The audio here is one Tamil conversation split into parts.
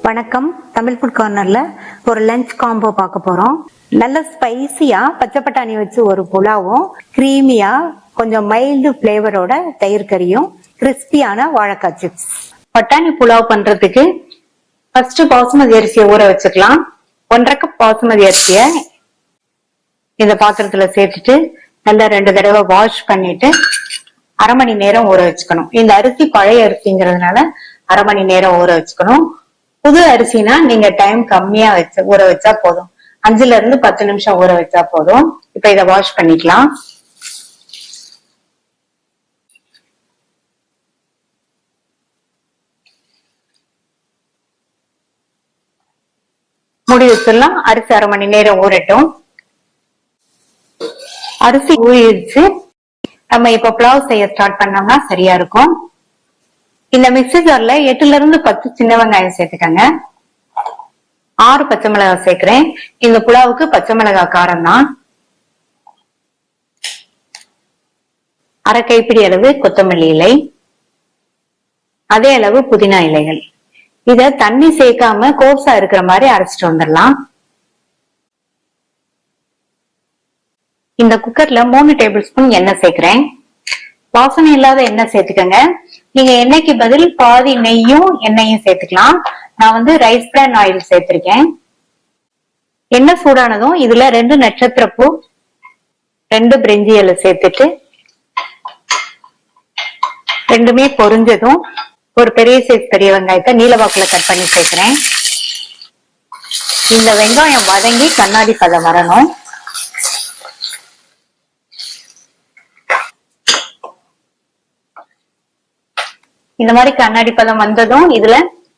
வணக்கம். தமிழ் ஃபுட் கார்னர்ல ஒரு லஞ்ச் காம்போ பார்க்க போறோம். நல்ல ஸ்பைசியா பச்சை பட்டாணி வச்சு ஒரு புலாவும், கிரீமியா கொஞ்சம் மைல்டு பிளேவரோட தயிர் கறியும், கிறிஸ்பியான வாழைக்காய் சிப்ஸ். பட்டாணி புலாவ் பண்றதுக்கு ஃபர்ஸ்ட் பாசுமதி அரிசியை ஊற வச்சுக்கலாம். 1.5 கப் பாசுமதி அரிசியை இந்த பாத்திரத்துல சேர்த்துட்டு நல்லா 2 தடவை வாஷ் பண்ணிட்டு அரை மணி நேரம் ஊற வச்சுக்கணும். இந்த அரிசி பழைய அரிசிங்கிறதுனால அரை மணி நேரம் ஊற வச்சுக்கணும். புது அரிசினா நீங்க டைம் கம்மியா ஊற வச்சா போதும். 5ல இருந்து 10 நிமிஷம் ஊற வச்சா போதும். இப்ப இத வாஷ் பண்ணிக்கலாம். மூடி வச்சிடலாம். அரிசி அரை மணி நேரம் ஊறட்டும். அரிசி ஊறிடுச்சு. நம்ம இப்ப புலாவ் செய்ய ஸ்டார்ட் பண்ணோம்னா சரியா இருக்கும். இந்த மிக்ஸி ஜார்ல 8ல இருந்து 10 சின்ன வெங்காயம் சேர்த்துக்கங்க. 6 பச்சை மிளகாய் சேர்க்கிறேன். இந்த புலாவுக்கு பச்சை மிளகாய் காரம் தான். அரை கைப்பிடி அளவு கொத்தமல்லி இலை, அதே அளவு புதினா இலைகள். இத தண்ணி சேர்க்காம கோர்ஸா இருக்கிற மாதிரி அரைச்சிட்டு வந்துடலாம். இந்த குக்கர்ல 3 டேபிள் ஸ்பூன் எண்ணெய் சேர்க்கிறேன். வாசனை இல்லாத எண்ணெய் சேர்த்துக்கங்க. நீங்க எண்ணெய்க்கு பதில் பாதி நெய்யும் எண்ணெயும் சேர்த்துக்கலாம். நான் வந்து ரைஸ் பிரான் ஆயில் சேர்த்திருக்கேன். எண்ணெய் சூடானதும் இதுல 2 நட்சத்திரப்பூ, 2 பிரிஞ்சி இலை சேர்த்துட்டு ரெண்டுமே பொரிஞ்சதும் ஒரு பெரிய சைஸ் பெரிய வெங்காயத்தை நீலவாக்குல கட் பண்ணி சேர்க்கிறேன். இந்த வெங்காயம் வதங்கி கண்ணாடி பதம் வரணும். இந்த மாதிரி கண்ணாடி பதம் வந்ததும் இதுல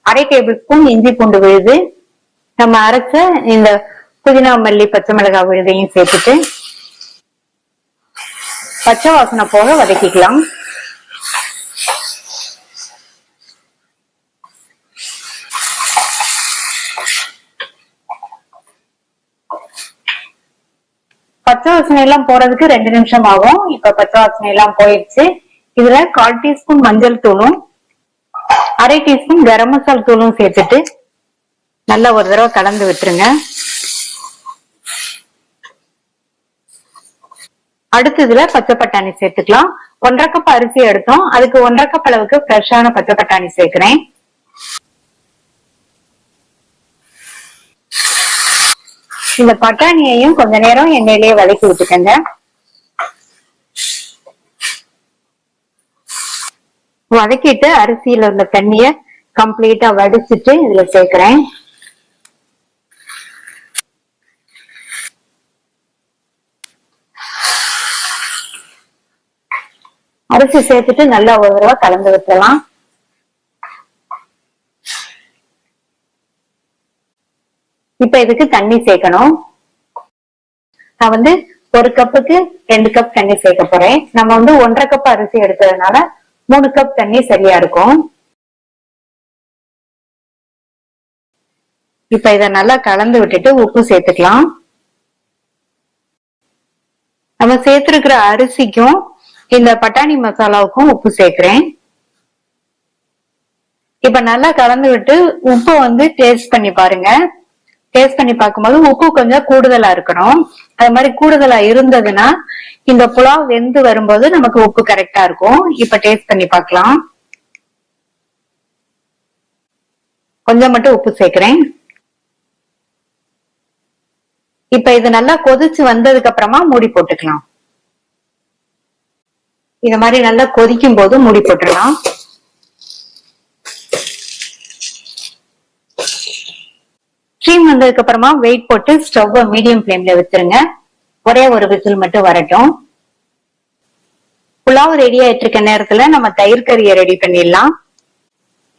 அரை டேபிள் ஸ்பூன் இஞ்சி பூண்டு விழுது, நம்ம அரைச்ச இந்த புதினா மல்லி பச்சை மிளகாய் விழுதையும் சேர்த்துட்டு பச்சை வாசனை போக வதக்கிக்கலாம். பச்சை வாசனை எல்லாம் போறதுக்கு 2 நிமிஷம் ஆகும். இப்ப பச்சை வாசனை எல்லாம் போயிடுச்சு. இதுல 1/4 டீஸ்பூன் மஞ்சள் தூளும், அரை டீஸ்பூன் கரம் மசாலா தூளும் சேர்த்துட்டு நல்லா ஒரு தடவை கலந்து விட்டுருங்க. அடுத்ததுல பச்சை பட்டாணி சேர்த்துக்கலாம். 1.5 கப் அரிசி எடுத்தோம். அதுக்கு 1.5 கப் அளவுக்கு ஃப்ரெஷ்ஷான பச்சை பட்டாணி சேர்க்கிறேன். இந்த பட்டாணியையும் கொஞ்ச நேரம் எண்ணெயிலேயே வதக்கி விட்டுக்கங்க. வதக்கிட்டு அரிசியில உள்ள தண்ணிய கம்ப்ளீட்டா வடிச்சிட்டு இதுல சேர்க்கிறேன். அரிசி சேர்த்துட்டு நல்லா ஒரு தடவை கலந்து விட்டுலாம். இப்ப இதுக்கு தண்ணி சேர்க்கணும். நான் வந்து 1 கப்புக்கு 2 கப் தண்ணி சேர்க்க போறேன். நம்ம வந்து 1.5 கப் அரிசி எடுத்ததுனால 3 கப் தண்ணி சரியா இருக்கும். இப்ப இத நல்லா கலந்து விட்டுட்டு உப்பு சேர்த்துக்கலாம். நம்ம சேர்த்திருக்கிற அரிசிக்கும் இந்த பட்டாணி மசாலாவுக்கும் உப்பு சேர்க்கிறேன். இப்ப நல்லா கலந்து விட்டு உப்பு வந்து டேஸ்ட் பண்ணி பாருங்க. டேஸ்ட் பண்ணி பார்க்கும்போது உப்பு கொஞ்சம் கூடுதலா இருக்கணும். அது மாதிரி கூடுதலா இருந்ததுன்னா இந்த புலாவ் வெந்து வரும்போது நமக்கு உப்பு கரெக்டா இருக்கும். இப்ப டேஸ்ட் பண்ணி பார்க்கலாம். கொஞ்சம் மட்டும் உப்பு சேர்க்கிறேன். இப்ப இது நல்லா கொதிச்சு வந்ததுக்கு அப்புறமா மூடி போட்டுக்கலாம். இந்த மாதிரி நல்லா கொதிக்கும் போது மூடி போட்டுடலாம். ஸ்டீம் வந்ததுக்கு அப்புறமா வெயிட் போட்டு ஸ்டவ் மீடியம் ஃப்ளேம்ல வச்சிருங்க. ஒரே ஒரு விசில் மட்டும் வரட்டும். புலாவ் ரெடி ஆயிட்டு இருக்க நேரத்துல நம்ம தயிர் கறியை ரெடி பண்ணிடலாம்.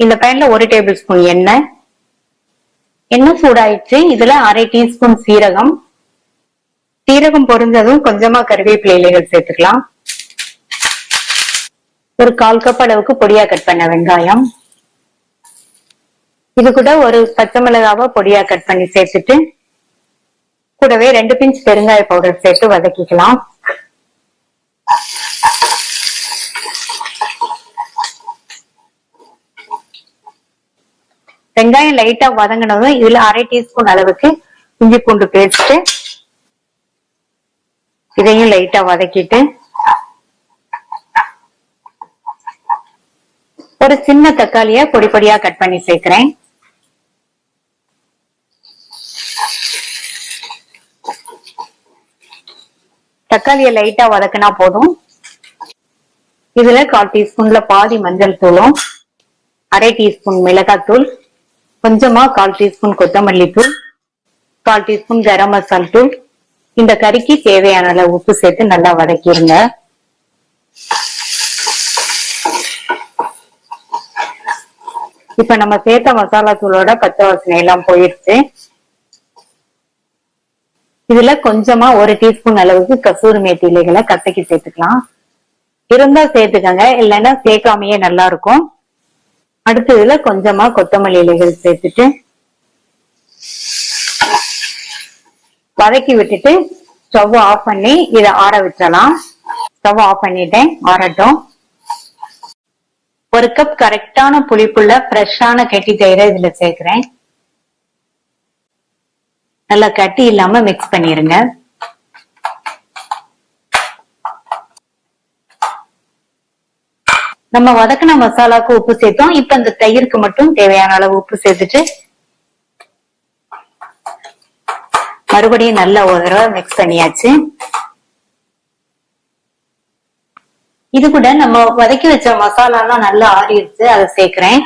இந்த பேன்ல 1 டேபிள் ஸ்பூன் எண்ணெய் சூடாயிடுச்சு. இதுல அரை டீஸ்பூன் சீரகம் பொரிஞ்சதும் கொஞ்சமா கருவேப்பிலை இலைகள் சேர்த்துக்கலாம். ஒரு 1/4 கப் அளவுக்கு பொடியா கட் பண்ண வெங்காயம், இது கூட ஒரு பச்சை மிளகாவை பொடியா கட் பண்ணி சேர்த்துட்டு கூடவே 2 பிஞ்ச் பெருங்காய பவுடர் சேர்த்து வதக்கிக்கலாம். வெங்காயம் லைட்டா வதங்கினதும் இதுல 1/2 டீஸ்பூன் அளவுக்கு இஞ்சி பூண்டு பேஸ்ட், இதையும் லைட்டா வதக்கிட்டு ஒரு சின்ன தக்காளிய பொடி பொடியா கட் பண்ணி சேர்க்கிறேன். தக்காளிய லைட்டா வதக்கினா போதும். இதுல 1/4 டீஸ்பூன்ல பாதி மஞ்சள் தூளும், 1/2 டீஸ்பூன் மிளகாய் தூள், கொஞ்சமா 1/4 டீஸ்பூன் கொத்தமல்லி தூள், 1/4 டீஸ்பூன் கரம் மசாலா தூள், இந்த கறிக்கு தேவையான அளவு உப்பு சேர்த்து நல்லா வதக்கிடுங்க. இப்ப நம்ம சேர்த்த மசாலா தூளோட பச்சை வாசனை எல்லாம் போயிடுச்சு. இதுல கொஞ்சமா 1 டீஸ்பூன் அளவுக்கு கசூரி மேத்தி இலைகளை கசக்கி சேர்த்துக்கலாம். இருந்தா சேர்த்துக்கங்க, இல்லைன்னா சேர்க்காமையே நல்லா இருக்கும். அடுத்து இதுல கொஞ்சமா கொத்தமல்லி இலைகள் சேர்த்துட்டு வதக்கி விட்டுட்டு ஸ்டவ் ஆஃப் பண்ணி இதை ஆற விட்டுறலாம். ஸ்டவ் ஆஃப் பண்ணிட்டேன், ஆறட்டும். 1 கப் கரெக்டான புளிப்புள்ள ஃப்ரெஷ்ஷான கெட்டி தயிரை இதுல சேர்க்கிறேன். நல்லா கட்டி இல்லாம மிக்ஸ் பண்ணிருங்க. நம்ம வதக்கின மசாலாக்கு உப்பு சேர்த்தோம். இப்ப இந்த தயிருக்கு மட்டும் தேவையான அளவு உப்பு சேர்த்துட்டு மறுபடியும் நல்லா ஒரு தடவை மிக்ஸ் பண்ணியாச்சு. இது கூட நம்ம வதக்கி வச்ச மசாலாலாம் நல்லா ஆறிடுச்சு, அதை சேர்க்கிறேன்.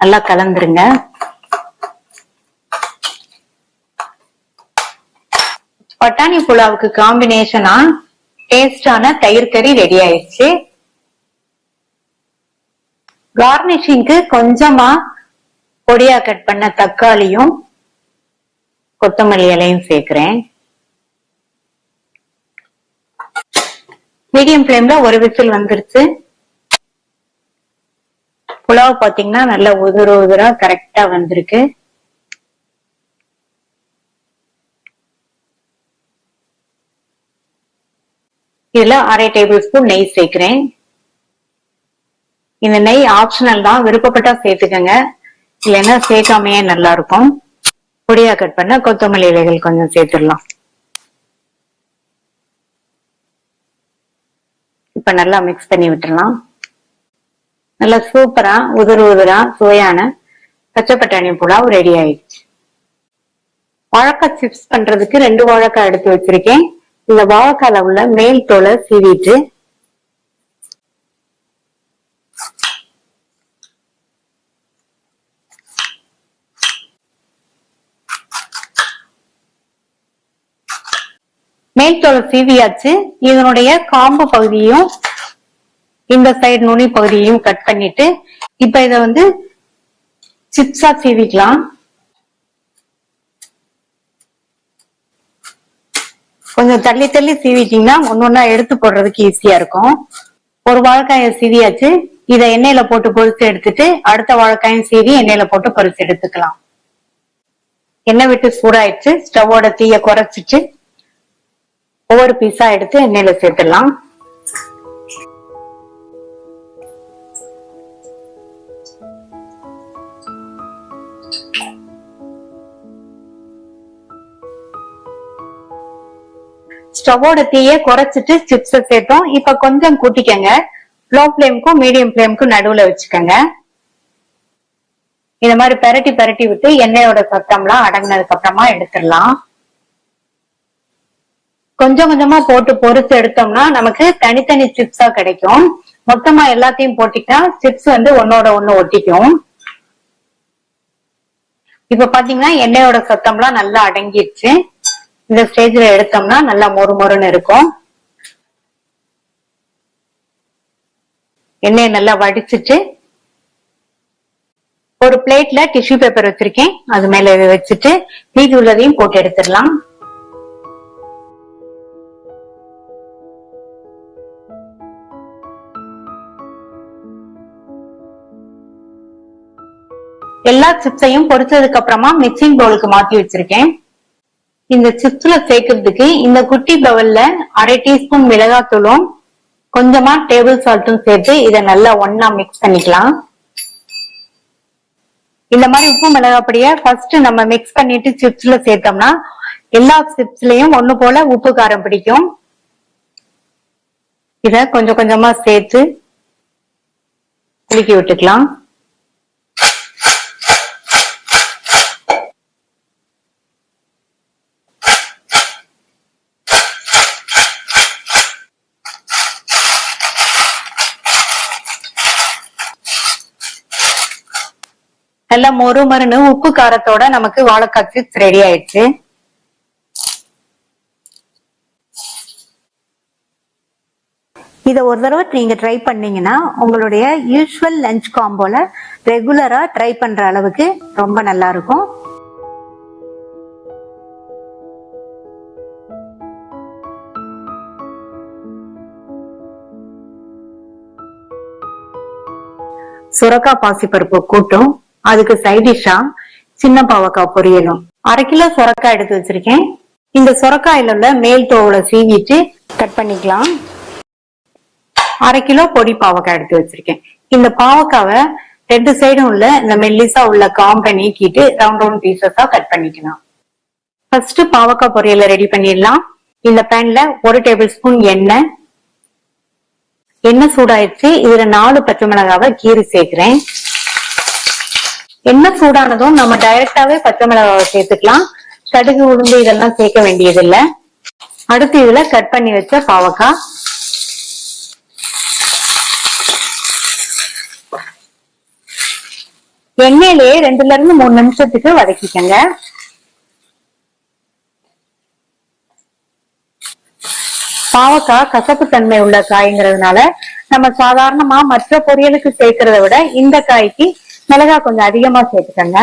நல்லா கலந்துருங்க. பட்டாணி புலாவுக்கு காம்பினேஷனா டேஸ்டான தயிர் கறி ரெடி ஆயிடுச்சு. கார்னிஷிங்க்கு கொஞ்சமா பொடியா கட் பண்ண தக்காளியும் கொத்தமல்லி இலையும் சேர்க்கிறேன். மீடியம் ஃப்ளேம்ல ஒரு விசில் வந்துருச்சு. புலாவ் பாத்தீங்கன்னா நல்லா உதிரா கரெக்டா வந்திருக்கு. இதுல 1/2 டேபிள் ஸ்பூன் நெய் சேர்க்கிறேன். இந்த நெய் ஆப்ஷனல் தான், விருப்பப்பட்டா சேர்த்துக்கங்க, இல்லைன்னா சேர்க்காமையே நல்லா இருக்கும். பொடியா கட் பண்ண கொத்தமல்லி இலைகள் கொஞ்சம் சேர்த்துடலாம். இப்ப நல்லா மிக்ஸ் பண்ணி விட்டுறலாம். நல்லா சூப்பரா உதிரா சுவையான பச்சை பட்டாணி புலாவ் ரெடி ஆயிடுச்சு. வாழைக்காய் சிப்ஸ் பண்றதுக்கு 2 வாழைக்காய் எடுத்து வச்சிருக்கேன். இந்த வாழைக்கால உள்ள மேல் தோலை சீவிட்டு மேல் தோலை சீவியாச்சு. இதனுடைய காம்பு பகுதியும் இந்த சைடு நுனி பகுதியையும் கட் பண்ணிட்டு இப்ப இத வந்து சிப்ஸா சீவிக்கலாம். கொஞ்சம் தள்ளி தள்ளி சீவிட்டீங்கன்னா ஒன்னொன்னா எடுத்து போடுறதுக்கு ஈஸியா இருக்கும். ஒரு வாழைக்காயை சீவியாச்சு. இதை எண்ணெயில போட்டு பொரிச்சு எடுத்துட்டு அடுத்த வாழைக்காயும் சீவி எண்ணெயில போட்டு பொரிச்சு எடுத்துக்கலாம். எண்ணெய் விட்டு சூடாயிடுச்சு. ஸ்டவோட தீய குறைச்சிட்டு ஒவ்வொரு பீஸா எடுத்து எண்ணெயில சேர்த்துடலாம். ஸ்டவோட தீய குறைச்சிட்டு சிப்ஸ சேர்த்தோம். இப்ப கொஞ்சம் கூட்டிக்கங்க. லோ ஃபிளேமுக்கும் மீடியம் ஃபிளேமுக்கும் நடுவுல வச்சுக்கோங்க. இந்த மாதிரி பெரட்டி பெரட்டி விட்டு எண்ணெயோட சத்தம்லாம் அடங்கினதுக்கு அப்புறமா எடுத்துடலாம். கொஞ்சம் கொஞ்சமா போட்டு பொரிச்சு எடுத்தோம்னா நமக்கு தனித்தனி சிப்ஸா கிடைக்கும். மொத்தமா எல்லாத்தையும் போட்டிட்டா சிப்ஸ் வந்து ஒன்னோட ஒண்ணு ஒட்டிக்கும். இப்ப பாத்தீங்கன்னா எண்ணெயோட சத்தம்லாம் நல்லா அடங்கிடுச்சு. இந்த ஸ்டேஜ்ல எடுத்தோம்னா நல்லா மொறு மொறுன்னு இருக்கும். எண்ணெயை நல்லா வடிச்சிட்டு ஒரு பிளேட்ல டிஷ்யூ பேப்பர் வச்சிருக்கேன், அது மேல வச்சுட்டு மீதி உள்ளதையும் போட்டு எடுத்துடலாம். எல்லா சிப்ஸையும் பொரிச்சதுக்கு அப்புறமா மிக்சிங் பவுலுக்கு மாத்தி வச்சிருக்கேன். இந்த சிப்ஸ்ல சேர்க்கறதுக்கு இந்த குட்டி பவுல்ல 1/2 டீஸ்பூன் மிளகாத்தூளும் கொஞ்சமா டேபிள் சால்ட்டும் சேர்த்து இதை நல்லா ஒண்ணா மிக்ஸ் பண்ணிக்கலாம். இந்த மாதிரி உப்பு மிளகாப்பொடியை ஃபர்ஸ்ட் நம்ம மிக்ஸ் பண்ணிட்டு சிப்ஸ்ல சேர்த்தோம்னா எல்லா சிப்ஸ்லயும் ஒண்ணு போல உப்பு காரம் பிடிக்கும். இத கொஞ்சம் கொஞ்சமா சேர்த்து குலுக்கி விட்டுக்கலாம். நல்லா மொறு மொறுன்னு உப்பு காரத்தோட நமக்கு வாழைக்காய் சிப்ஸ் ரெடி ஆயிடுச்சு. இதை ஒரு தடவை நீங்க ட்ரை பண்ணீங்கன்னா உங்களுடைய யூஸ்வல் லஞ்ச் காம்போல ரெகுலரா ட்ரை பண்ற அளவுக்கு ரொம்ப நல்லா இருக்கும். சுரக்காய் பாசிப்பருப்பு கூட்டும் அதுக்கு சைடிஷா சின்ன பாவக்காய் பொரியலும். 1/2 கிலோ சுரக்காய் எடுத்து வச்சிருக்கேன். இந்த சுரக்காயில உள்ள மேல் தோலை சீவிட்டு கட் பண்ணிக்கலாம். 1/2 கிலோ பொடி பாவக்காய் எடுத்து வச்சிருக்கேன். இந்த பாவக்காவை 2 சைடும் உள்ள இந்த மெல்லிசா உள்ள காம்பை நீக்கிட்டு ரவுண்ட் ரவுண்ட் பீசஸா கட் பண்ணிக்கலாம். ஃபர்ஸ்ட் பாவக்காய் பொரியலை ரெடி பண்ணிடலாம். இந்த பேன்ல 1 டேபிள் ஸ்பூன் எண்ணெய் சூடாயிடுச்சு. இதுல 4 பச்சை மிளகாவை கீறி சேர்க்கிறேன். எண்ணெய் சூடானதும் நம்ம டைரக்டாவே பச்சை மிளகாவை சேர்த்துக்கலாம். கடுகு உளுந்து இதெல்லாம் சேர்க்க வேண்டியது இல்ல. அடுத்து இதுல கட் பண்ணி வச்ச பாவக்காய், எண்ணெயிலேயே 2ல இருந்து 3 நிமிஷத்துக்கு வதக்கிக்கங்க. பாவக்காய் கசப்பு தன்மை உள்ள காய்ங்கிறதுனால நம்ம சாதாரணமா மற்ற பொரியலுக்கு சேர்க்கிறத விட இந்த காய்க்கு மிளகாய் கொஞ்சம் அதிகமா சேர்த்துக்கங்க.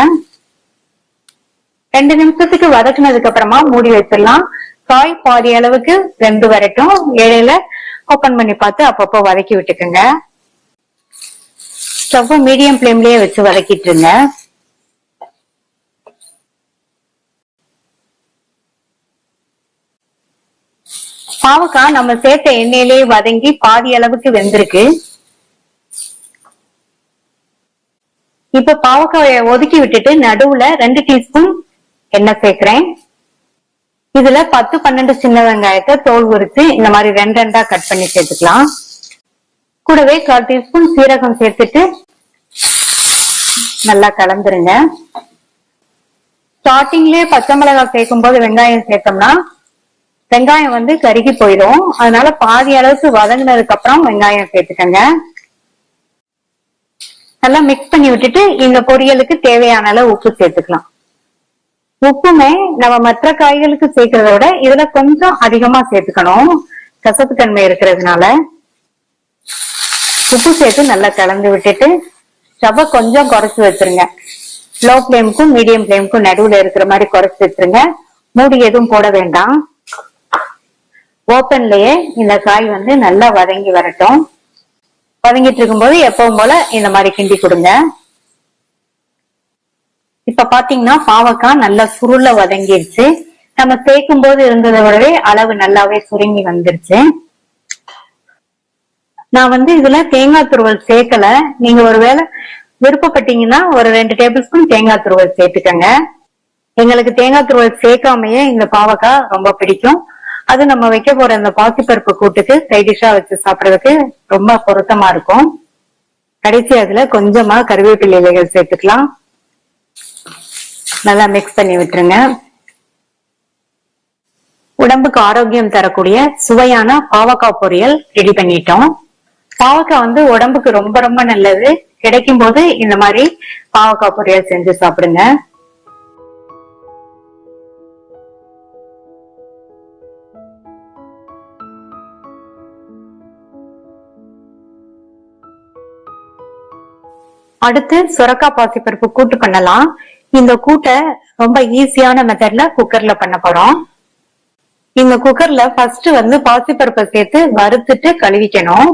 2 நிமிஷத்துக்கு வதக்குனதுக்கு அப்புறமா மூடி வச்சிடலாம். காய் பாதி அளவுக்கு வெந்து வரட்டும். இடையில ஓபன் பண்ணி பார்த்து அப்பப்போ வதக்கி விட்டுக்குங்க. ஸ்டவ் மீடியம் ஃப்ளேம்லயே வச்சு வதக்கிட்டுருங்க. பாவக்காய் நம்ம சேர்த்த எண்ணெயிலேயே வதங்கி பாதி அளவுக்கு வெந்திருக்கு. இப்ப பாவக்காயை ஒதுக்கி விட்டுட்டு நடுவுல 2 டீஸ்பூன் எண்ணெய் சேர்க்கிறேன். இதுல 10-12 சின்ன வெங்காயத்தை தோல் உரிச்சு இந்த மாதிரி 2 கட் பண்ணி சேர்த்துக்கலாம். கூடவே 1/4 டீஸ்பூன் சீரகம் சேர்த்துட்டு நல்லா கலந்துருங்க. ஸ்டார்டிங்லயே பச்சை மிளகாய் சேர்க்கும் போது வெங்காயம் சேர்த்தோம்னா வெங்காயம் கருகி போயிடும். அதனால பாதி அளவுக்கு வதங்கினதுக்கு அப்புறம் வெங்காயம் சேர்த்துக்கங்க. நல்லா மிக்ஸ் பண்ணி விட்டுட்டு இந்த பொரியலுக்கு தேவையான அளவு உப்பு சேர்த்துக்கலாம். உப்புமே நம்ம மற்ற காய்களுக்கு சேர்க்கிறத விட இதுல கொஞ்சம் அதிகமா சேர்த்துக்கணும், கசப்பு தன்மை இருக்கிறதுனால. உப்பு சேர்த்து நல்லா கலந்து விட்டுட்டு ஸ்டவ்வை கொஞ்சம் குறைச்சு வச்சிருங்க. லோ ஃபிளேமுக்கும் மீடியம் ஃபிளேமுக்கும் நடுவுல இருக்கிற மாதிரி குறைச்சு வச்சிருங்க. மூடி எதுவும் போட வேண்டாம். ஓப்பன்லயே இந்த காய் நல்லா வதங்கி வரட்டும். வதங்கிட்டு இருக்கும்போது எப்பவும் போல இந்த மாதிரி கிண்டி கொடுங்க. இப்ப பாத்தீங்கன்னா பாவக்காய் நல்லா சுருள வதங்கிருச்சு. நம்ம சேர்க்கும் போது இருந்ததை விடவே அளவு நல்லாவே சுருங்கி வந்துருச்சு. நான் இதுல தேங்காய் துருவல் சேர்க்கல. நீங்க ஒருவேளை விருப்பப்பட்டீங்கன்னா ஒரு 2 டேபிள் ஸ்பூன் தேங்காய் துருவல் சேர்த்துக்கங்க. எங்களுக்கு தேங்காய் துருவல் சேர்க்காமையே இந்த பாவக்காய் ரொம்ப பிடிக்கும். அது நம்ம வைக்க போற இந்த பாசிப்பருப்பு கூட்டுக்கு சைடிஷா வச்சு சாப்பிடறதுக்கு ரொம்ப பொருத்தமா இருக்கும். கடைசி அதுல கொஞ்சமா கருவேப்பிலை இலைகள் சேர்த்துக்கலாம். நல்லா மிக்ஸ் பண்ணி விட்டுருங்க. உடம்புக்கு ஆரோக்கியம் தரக்கூடிய சுவையான பாவக்காய் பொரியல் ரெடி பண்ணிட்டோம். பாவக்காய் உடம்புக்கு ரொம்ப ரொம்ப நல்லது. கிடைக்கும் போது இந்த மாதிரி பாவக்காய் பொரியல் செஞ்சு சாப்பிடுங்க. அடுத்து சுரக்காய் பாசிப்பருப்பு கூட்டு பண்ணலாம். இந்த கூட்டை ரொம்ப ஈஸியான மெத்தட்ல குக்கர்ல பண்ண போறோம். இந்த குக்கர்ல ஃபர்ஸ்ட் பாசிப்பருப்பை சேர்த்து வறுத்துட்டு கழுவிக்கணும்.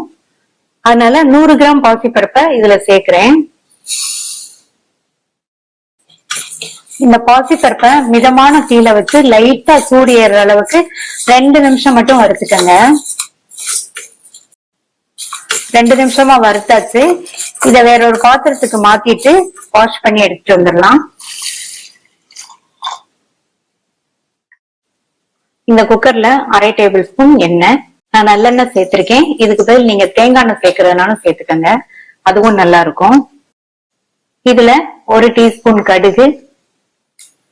அதனால 100 கிராம் பாசிப்பருப்பை இதுல சேர்க்கிறேன். இந்த பாசிப்பருப்பை மிதமான தீயில வச்சு லைட்டா சூடு ஏறுற அளவுக்கு 2 நிமிஷம் மட்டும் வறுத்துக்கங்க. 2 நிமிஷமா வறுத்தாச்சு. இத வேற ஒரு பாத்திரத்துக்கு மாத்திட்டு வாஷ் பண்ணி எடுத்துட்டு வந்துடலாம். இந்த குக்கர்ல 1/2 டேபிள் ஸ்பூன் எண்ணெய், நான் நல்லெண்ணெய் சேர்த்திருக்கேன். இதுக்கு பதில் நீங்க தேங்காய் எண்ணெய் சேர்க்கறதுனாலும் சேர்த்துக்கங்க, அதுவும் நல்லா இருக்கும். இதுல 1 டீஸ்பூன் கடுகு,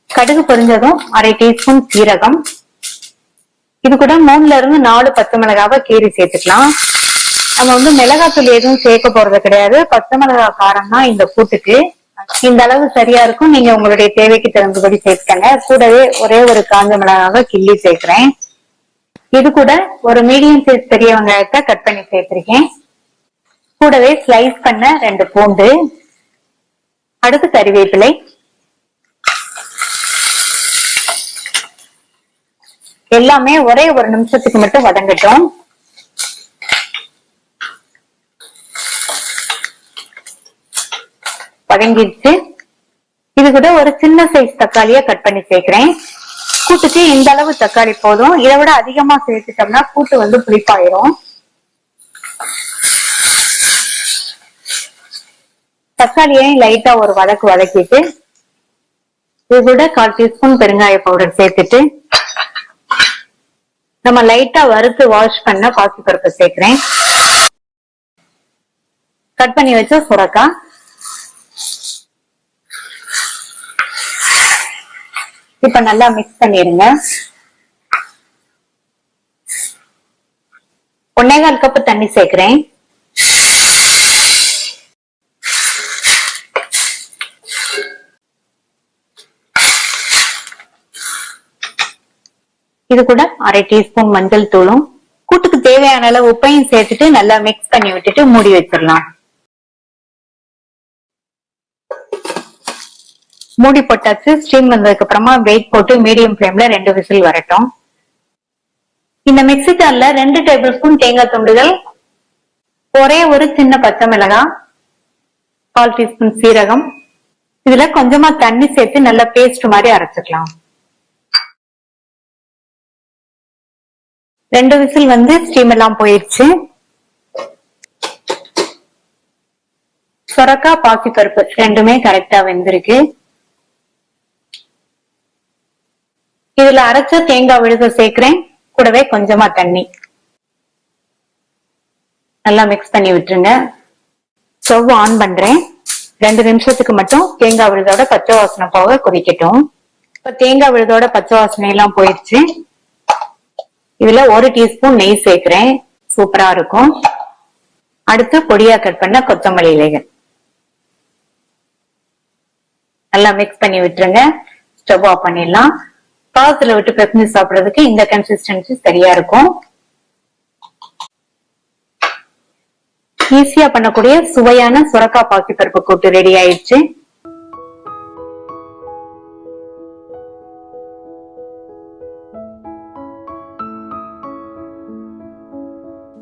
கடுகு பொரிஞ்சதும் 1/2 டீஸ்பூன் சீரகம், இது கூட 3ல இருந்து 4 பச்சை மிளகாவை கீறி சேர்த்துக்கலாம். நம்ம மிளகாத்தூள் எதுவும் சேர்க்க போறது கிடையாது, பச்சை மிளகாய் காரம் தான் இந்த கூட்டுக்கு. இந்த அளவு சரியா இருக்கும், நீங்க உங்களுடைய தேவைக்கு தகுந்தபடி சேர்த்துக்கங்க. கூடவே ஒரே ஒரு காஞ்ச மிளகாவை கிள்ளி சேர்க்கிறேன். இது கூட ஒரு மீடியம் சைஸ் பெரிய வெங்காயத்தை கட் பண்ணி சேர்த்திருக்கேன். கூடவே ஸ்லைஸ் பண்ண 2 பூண்டு, அடுத்து கறிவேப்பிலை, எல்லாமே ஒரே ஒரு நிமிஷத்துக்கு மட்டும் வதங்கட்டும். வதங்கிடுச்சு. இது கூட ஒரு சின்ன சைஸ் தக்காளிய கட் பண்ணி சேர்க்கிறேன். கூட்டுக்கு இந்த அளவு தக்காளி போதும், இதை விட அதிகமா சேர்த்துட்டோம்னா கூட்டு புளிப்பாயிரும். தக்காளியையும் லைட்டா ஒரு வதக்கிட்டு இது கூட 1/4 டீஸ்பூன் பெருங்காய பவுடர் சேர்த்துட்டு நம்ம லைட்டா வறுத்து வாஷ் பண்ண பாசிப்பருப்பு சேர்க்கிறேன். கட் பண்ணி வச்ச சுரக்காய், இப்ப நல்லா மிக்ஸ் பண்ணிருங்க. 1/4 கப் தண்ணி சேர்க்கிறேன். இது கூட 1/2 டீஸ்பூன் மஞ்சள் தூளும், கூட்டுக்கு தேவையான அளவு உப்பையும் சேர்த்துட்டு நல்லா மிக்ஸ் பண்ணி விட்டுட்டு மூடி வச்சிடலாம். மூடி போட்டாச்சு. ஸ்டீம் வந்ததுக்கு அப்புறமா வெயிட் போட்டு மீடியம் ஃப்ளேம்ல 2 விசில் வரட்டும். இந்த மிக்ஸி ஜார்ல 2 டேபிள் ஸ்பூன் தேங்காய் துண்டுகள், ஒரே ஒரு சின்ன பச்சை மிளகாய், 1/4 டீஸ்பூன் சீரகம், இதுல கொஞ்சமா தண்ணி சேர்த்து நல்லா பேஸ்ட் மாதிரி அரைச்சுக்கலாம். 2 விசில் ஸ்டீம் எல்லாம் போயிடுச்சு. சொரக்காய் பாசிப்பருப்பு ரெண்டுமே கரெக்டா வெந்திருக்கு. இதுல அரைச்ச தேங்காய் விழுத சேர்க்கிறேன். கூடவே கொஞ்சமா தண்ணி, நல்லா மிக்ஸ் பண்ணி விட்டுருங்க. ஸ்டவ் ஆன் பண்றேன். 2 நிமிஷத்துக்கு மட்டும் தேங்காய் விழுதோட பச்சை வாசனை போக கொதிக்கட்டும். இப்ப தேங்காய் விழுதோட பச்சை வாசனை எல்லாம் போயிடுச்சு. இதுல 1 டீஸ்பூன் நெய் சேர்க்கிறேன், சூப்பரா இருக்கும். அடுத்து பொடியா கட் பண்ண கொத்தமல்லி இலைகள் நல்லா மிக்ஸ் பண்ணி விட்டுருங்க. ஸ்டவ் ஆஃப் பண்ணிடலாம். பாசத்துல விட்டு பிசைஞ்சு சாப்பிடுறதுக்கு இந்த கன்சிஸ்டன்சி சரியா இருக்கும். ஈஸியா பண்ணக்கூடிய சுவையான சுரக்காய் பாசிப்பருப்பு கூட்டு ரெடி ஆயிடுச்சு.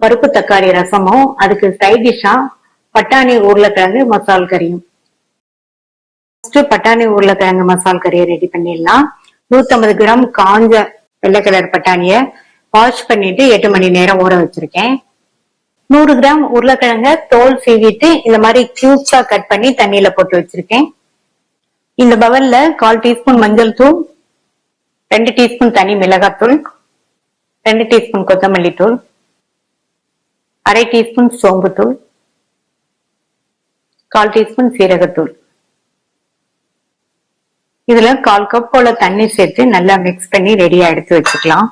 பருப்பு தக்காளி ரசமும் அதுக்கு சைட் டிஷ்ஷா பட்டாணி உருளைக்கிழங்கு மசால் கறியும். பட்டாணி உருளைக்கிழங்கு மசால் கறியை ரெடி பண்ணிடலாம். 150 கிராம் காஞ்ச வெள்ளை கலர் பட்டாணிய வாஷ் பண்ணிட்டு 8 மணி நேரம் ஊற வச்சிருக்கேன். 100 கிராம் உருளைக்கிழங்க தோல் சீவிட்டு இந்த மாதிரி கியூப்ஸா கட் பண்ணி தண்ணியில போட்டு வச்சிருக்கேன். இந்த பவல்ல 1/4 டீஸ்பூன் மஞ்சள் தூள், 2 டீஸ்பூன் தனி மிளகாத்தூள், 2 டீஸ்பூன் கொத்தமல்லி தூள், 1/2 டீஸ்பூன் சோம்பு தூள், 1/4 டீஸ்பூன் சீரகத்தூள், இதுல 1/4 கப் போல தண்ணி சேர்த்து நல்லா மிக்ஸ் பண்ணி ரெடியா எடுத்து வச்சுக்கலாம்.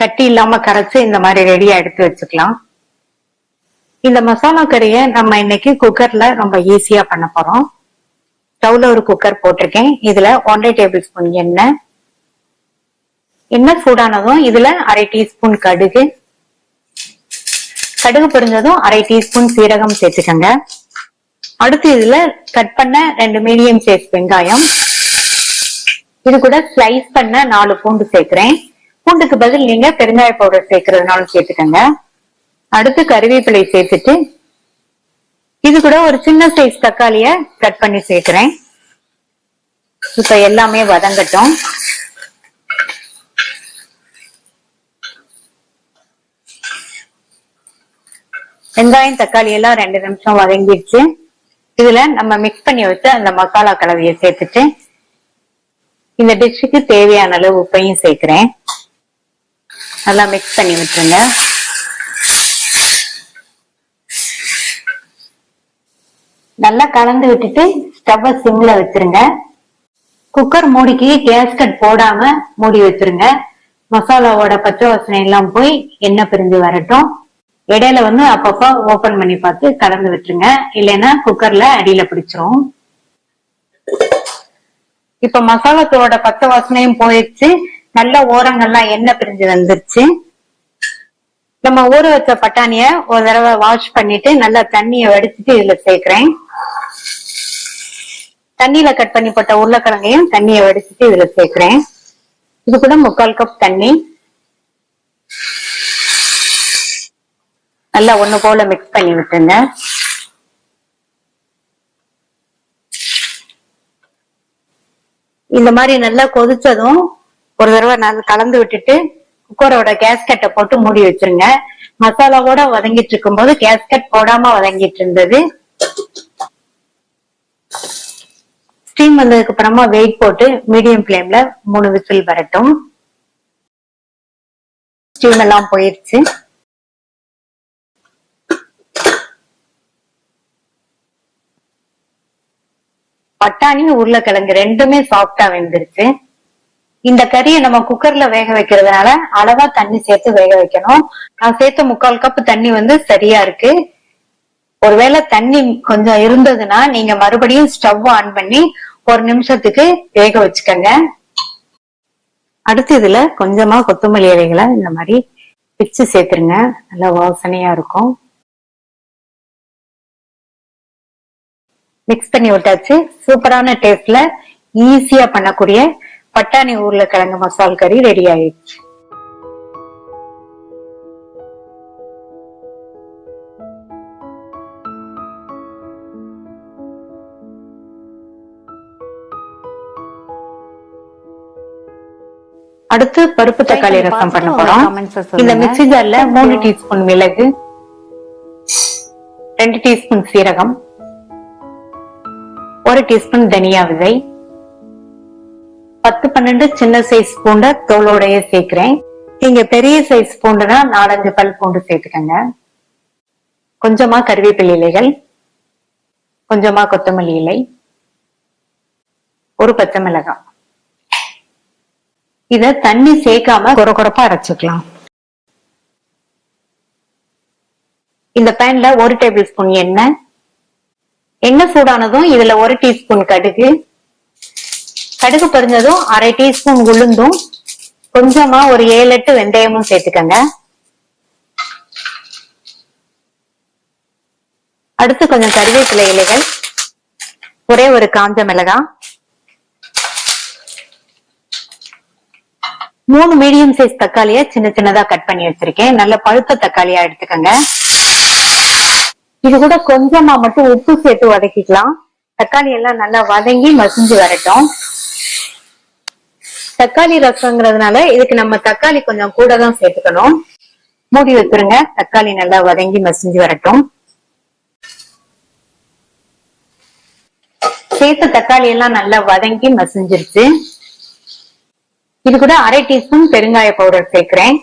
கட்டி இல்லாம கரைச்சு இந்த மாதிரி ரெடியா எடுத்து வச்சுக்கலாம். இந்த மசாலா கறியை நம்ம இன்னைக்கு குக்கர்ல ரொம்ப ஈஸியா பண்ண போறோம். ஸ்டவ்ல ஒரு குக்கர் போட்டிருக்கேன். இதுல 1/2 டேபிள் ஸ்பூன் எண்ணெய் சூடானதும் இதுல 1/2 டீஸ்பூன் கடுகு பொரிஞ்சதும் 1/2 டீஸ்பூன் சீரகம் சேர்த்துக்கங்க. அடுத்து இதுல கட் பண்ண 2 மீடியம் சைஸ் வெங்காயம், இது கூட ஸ்லைஸ் பண்ண 4 பூண்டு சேர்க்கிறேன். பூண்டுக்கு பதில் நீங்க பெருங்காய பவுடர் சேர்க்கறதுனாலும் சேர்த்துக்கங்க. அடுத்து கறிவேப்பிலை சேர்த்துட்டு இது கூட ஒரு சின்ன சைஸ் தக்காளிய கட் பண்ணி சேர்க்கிறேன். இப்ப எல்லாமே வதங்கட்டும். வெங்காயம் தக்காளி எல்லாம் 2 நிமிஷம் வதங்கிடுச்சு. இதுல நம்ம மிக்ஸ் பண்ணி வச்சு அந்த மசாலா கலவையை சேர்த்துட்டு இந்த டிஷ்ஷுக்கு தேவையான அளவு உப்பையும் சேர்க்கிறேன். நல்லா மிக்ஸ் பண்ணி விட்டுருங்க. நல்லா கலந்து விட்டுட்டு ஸ்டவ்வை சிம்ல வச்சிருங்க. குக்கர் மூடிக்கு கேஸ்கட் போடாம மூடி வச்சிருங்க. மசாலாவோட பச்சை வாசனை எல்லாம் போய் எண்ணெய் பிரிஞ்சு வரட்டும். இடையில அப்பப்போ ஓபன் பண்ணி பார்த்து கலந்து விட்டுருங்க, இல்லைன்னா குக்கர்ல அடியில பிடிச்சிரும். இப்ப மசாலாத்தோட பச்சை வாசனையும் போயிடுச்சு, நல்ல ஓரங்கள்லாம் எண்ணெய் பிரிஞ்சு வந்துருச்சு. நம்ம ஊற வச்ச பட்டாணிய ஒரு தடவை வாஷ் பண்ணிட்டு நல்லா தண்ணிய வடிச்சிட்டு இதுல சேர்க்கிறேன். தண்ணியில கட் பண்ணி போட்ட உருளைக்கிழங்கையும் தண்ணியை வடிச்சிட்டு இதுல சேர்க்கிறேன். இது கூட 3/4 கப் தண்ணி. நல்லா ஒண்ணு போல மிக்ஸ் பண்ணி விட்டுருங்க. இந்த மாதிரி நல்லா கொதிச்சதும் ஒரு தடவை நல்லா கலந்து விட்டுட்டு குக்கரோட கேஸ்கட்டை போட்டு மூடி வச்சிருங்க. மசாலாவோட வதங்கிட்டு இருக்கும் போது கேஸ்கட் போடாம வதங்கிட்டு இருந்தது. ஸ்டீம் வந்ததுக்கு அப்புறமா வெயிட் போட்டு மீடியம் ஃப்ளேம்ல 3 விசில் வரட்டும். ஸ்டீம் எல்லாம் போயிருச்சு. பட்டாணி உருளைக்கிழங்கு ரெண்டுமே சாஃப்டா வெந்துருச்சு. இந்த கறியை நம்ம குக்கர்ல வேக வைக்கிறதுனால அளவா தண்ணி சேர்த்து வேக வைக்கணும். நான் சேர்த்த 3/4 கப் தண்ணி சரியா இருக்கு. ஒருவேளை தண்ணி கொஞ்சம் இருந்ததுன்னா நீங்க மறுபடியும் ஸ்டவ் ஆன் பண்ணி 1 நிமிஷத்துக்கு வேக வச்சுக்கோங்க. அடுத்து இதுல கொஞ்சமா கொத்தமல்லி இலைகளை இந்த மாதிரி பிச்சு சேர்த்துருங்க, நல்லா வாசனையா இருக்கும். மிக்ஸ் பண்ணி விட்டாச்சு. சூப்பரான டேஸ்ட்ல ஈஸியா பண்ணக்கூடிய பட்டாணி உருளைக்கிழங்கு மசால் கறி ரெடி ஆயிடுச்சு. அடுத்து பருப்பு தக்காளி ரசம் பண்ண போறோம். இந்த மிக்ஸி ஜார்ல 3 டீஸ்பூன் மிளகு, 2 டீஸ்பூன் சீரகம், 1 டீஸ்பூன் தனியா விதை, 10-12 சின்ன சைஸ் பூண்டை தோலோடைய சேர்க்கிறேன். நீங்க பெரிய சைஸ் பூண்டுனா 4-5 பல் பூண்டு சேர்த்துக்கங்க. கொஞ்சமா கறிவேப்பிலை இலைகள், கொஞ்சமா கொத்தமல்லி இலை, 1 பச்சை மிளகாய். இத தண்ணி சேர்க்காம கொரகொரப்பா அரைச்சுக்கலாம். இந்த பேன்ல 1 டேபிள் ஸ்பூன் எண்ணெய். எண்ணெய் சூடானதும் இதுல 1 டீஸ்பூன் கடுகு, கடுகு பொரிஞ்சதும் 1/2 டீஸ்பூன் உளுந்தும் கொஞ்சமா ஒரு 7-8 வெந்தயமும் சேர்த்துக்கங்க. அடுத்து கொஞ்சம் கறிவேப்பிலை இலைகள், ஒரே ஒரு காஞ்ச மிளகாய், 3 மீடியம் சைஸ் தக்காளிய சின்ன சின்னதா கட் பண்ணி வச்சிருக்கேன். நல்ல பழுத்த தக்காளியா எடுத்துக்கங்க. இது கூட கொஞ்சமா மட்டும் உப்பு சேர்த்து வதக்கிக்கலாம். தக்காளி எல்லாம் நல்லா வதங்கி மசிஞ்சு வரட்டும். தக்காளி ரசங்கிறதுனால இதுக்கு நம்ம தக்காளி கொஞ்சம் கூட தான் சேர்த்துக்கணும். மூடி வச்சிருங்க. தக்காளி நல்லா வதங்கி மசிஞ்சு வரட்டும். சேர்த்த தக்காளி எல்லாம் நல்லா வதங்கி மசிஞ்சிருச்சு. இது கூட 1/2 டீஸ்பூன் பெருங்காய பவுடர் சேர்க்கிறேன்.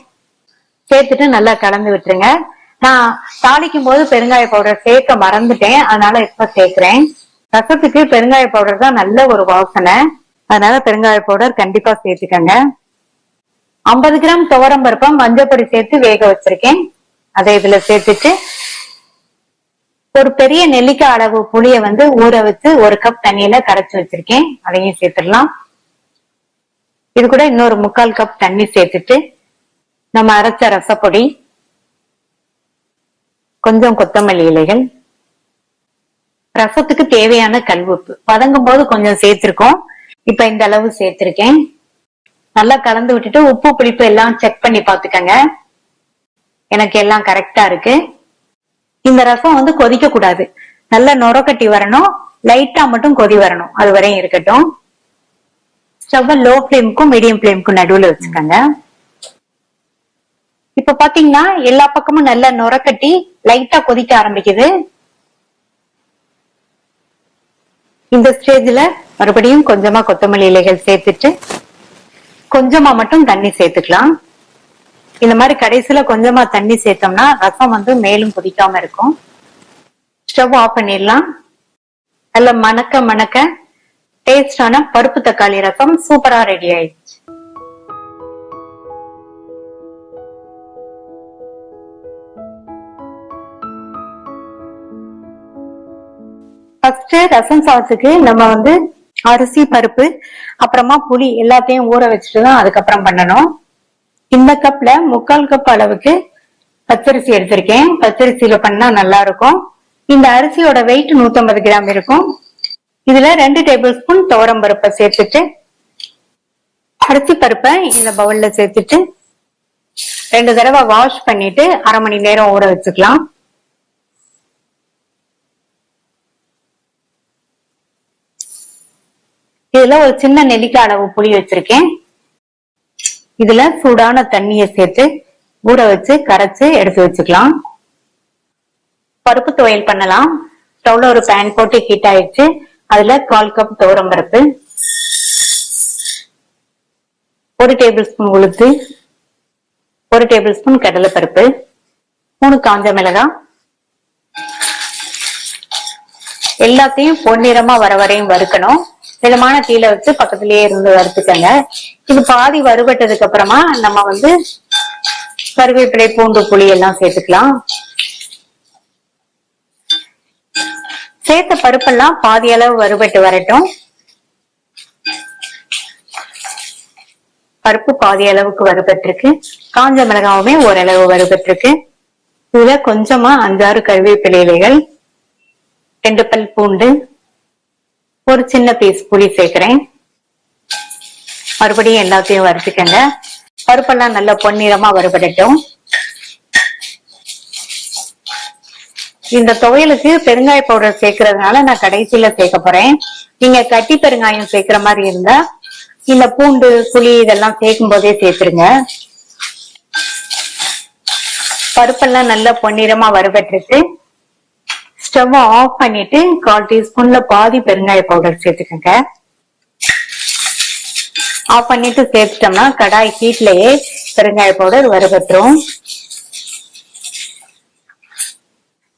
சேர்த்துட்டு நல்லா கலந்து விட்டுருங்க. நான் தாளிக்கும் போது பெருங்காய பவுடர் சேர்க்க மறந்துட்டேன், அதனால இப்ப சேர்க்கிறேன். ரசத்துக்கு பெருங்காய பவுடர் தான் நல்ல ஒரு வாசனை, அதனால பெருங்காய பவுடர் கண்டிப்பா சேர்த்துக்கங்க. 50 கிராம் துவரம் பருப்பை மஞ்சப்பொடி சேர்த்து வேக வச்சிருக்கேன். அதை இதுல சேர்த்துட்டு ஒரு பெரிய நெல்லிக்காய் அளவு புளிய ஊற வச்சு 1 கப் தண்ணியில கரைச்சு வச்சிருக்கேன். அதையும் சேர்த்துடலாம். இது கூட இன்னொரு 3/4 கப் தண்ணி சேர்த்துட்டு நம்ம அரைச்ச ரசப்பொடி, கொஞ்சம் கொத்தமல்லி இலைகள், ரசத்துக்கு தேவையான கல்லுப்பு வதங்கும் போது கொஞ்சம் சேர்த்திருக்கோம். இப்ப இந்த அளவு சேர்த்திருக்கேன். நல்லா கலந்து விட்டுட்டு உப்பு புளிப்பு எல்லாம் செக் பண்ணி பாத்துக்கங்க. எனக்கு எல்லாம் கரெக்டா இருக்கு. இந்த ரசம் கொதிக்க கூடாது, நல்லா நுரக்கட்டி வரணும், லைட்டா மட்டும் கொதி வரணும், அது வரையும் இருக்கட்டும். ஸ்டவ் லோ ஃபிளேமுக்கும் மீடியம் ஃபிளேமுக்கும் நடுவுல வச்சுக்கோங்க. இப்ப பாத்தீங்கன்னா எல்லா பக்கமும் நல்லா நுரக்கட்டி லைட்டா கொதிக்க ஆரம்பிக்குது. இந்த ஸ்டேஜ்ல மறுபடியும் கொஞ்சமா கொத்தமல்லி இலைகள் சேர்த்துட்டு கொஞ்சமா மட்டும் தண்ணி சேர்த்துக்கலாம். இந்த மாதிரி கடைசியில கொஞ்சமா தண்ணி சேர்த்தோம்னா ரசம் மேலும் கொதிக்காம இருக்கும். ஸ்டவ் ஆஃப் பண்ணிடலாம். நல்ல மணக்க மணக்க டேஸ்டான பருப்பு தக்காளி ரசம் சூப்பரா ரெடி ஆயிடுச்சு. ஃபர்ஸ்ட் ரசம் சாதத்துக்கு நம்ம அரிசி பருப்பு அப்புறமா புளி எல்லாத்தையும் ஊற வச்சுட்டு தான் அதுக்கப்புறம் பண்ணணும். இந்த கப்ல 3/4 கப் அளவுக்கு பச்சரிசி எடுத்திருக்கேன். பச்சரிசியில பண்ணா நல்லா இருக்கும். இந்த அரிசியோட வெயிட் 150 கிராம் இருக்கும். இதுல 2 டேபிள் ஸ்பூன் துவரம் பருப்பை சேர்த்துட்டு அரிசி பருப்பை இந்த பவுல்ல சேர்த்துட்டு 2 தடவை வாஷ் பண்ணிட்டு 1/2 மணி நேரம் ஊற வச்சுக்கலாம். இதுல ஒரு சின்ன நெல்லிக்காய் அளவு புளி வச்சிருக்கேன். இதுல சூடான தண்ணியை சேர்த்து ஊற வச்சு கரைச்சு எடுத்து வச்சுக்கலாம். பருப்பு துவையல் பண்ணலாம். ஸ்டவ்ல ஒரு பேன் போட்டு ஹீட் ஆயிடுச்சு. அதுல 1/4 கப் துவரம் பருப்பு, 1 டேபிள் ஸ்பூன் உளுந்து, 1 டேபிள் ஸ்பூன் கடலை பருப்பு, 3 காஞ்ச மிளகாய், எல்லாத்தையும் பொன்னிறமா வர வரையும் வறுக்கணும். மிதமான தீயில வச்சு பக்கத்திலேயே இருந்து வறுத்துக்கங்க. இது பாதி வறுபட்டதுக்கு அப்புறமா நம்ம கருவேப்பிலை, பூண்டு, புளி எல்லாம் சேர்த்துக்கலாம். சேர்த்த பருப்பெல்லாம் பாதி அளவு வறுபட்டு வரட்டும். பருப்பு பாதி அளவுக்கு வறுபட்டிருக்கு. காஞ்ச மிளகாவுமே ஓரளவு வறுபட்டிருக்கு. இதுல கொஞ்சமா 5-6 கருவேப்பிலை இலைகள், 2 பல் பூண்டு, ஒரு சின்ன பீஸ் புளி சேர்க்கிறேன். மறுபடியும் எல்லாத்தையும் வறுத்துக்கங்க. பருப்பெல்லாம் நல்லா பொன்னிறமா வறுபடட்டும். இந்த துவையலுக்கு பெருங்காய பவுடர் சேர்க்கறதுனால நான் கடைசியில சேர்க்க போறேன். நீங்க கட்டி பெருங்காயம் சேர்க்கிற மாதிரி இருந்தா இந்த பூண்டு, புளி இதெல்லாம் சேர்க்கும் போதே சேர்த்துருங்க. பருப்பெல்லாம் நல்லா பொன்னிறமா வறுபட்டுருக்கு. ஸ்டவ் ஆஃப் பண்ணிட்டு 1/4 டீஸ்பூன்ல பாதி பெருங்காய பவுடர் சேர்த்துக்கங்க. ஆஃப் பண்ணிட்டு சேர்த்துட்டோம்னா கடாய் ஹீட்லயே பெருங்காய பவுடர் வறுபட்டுரும்.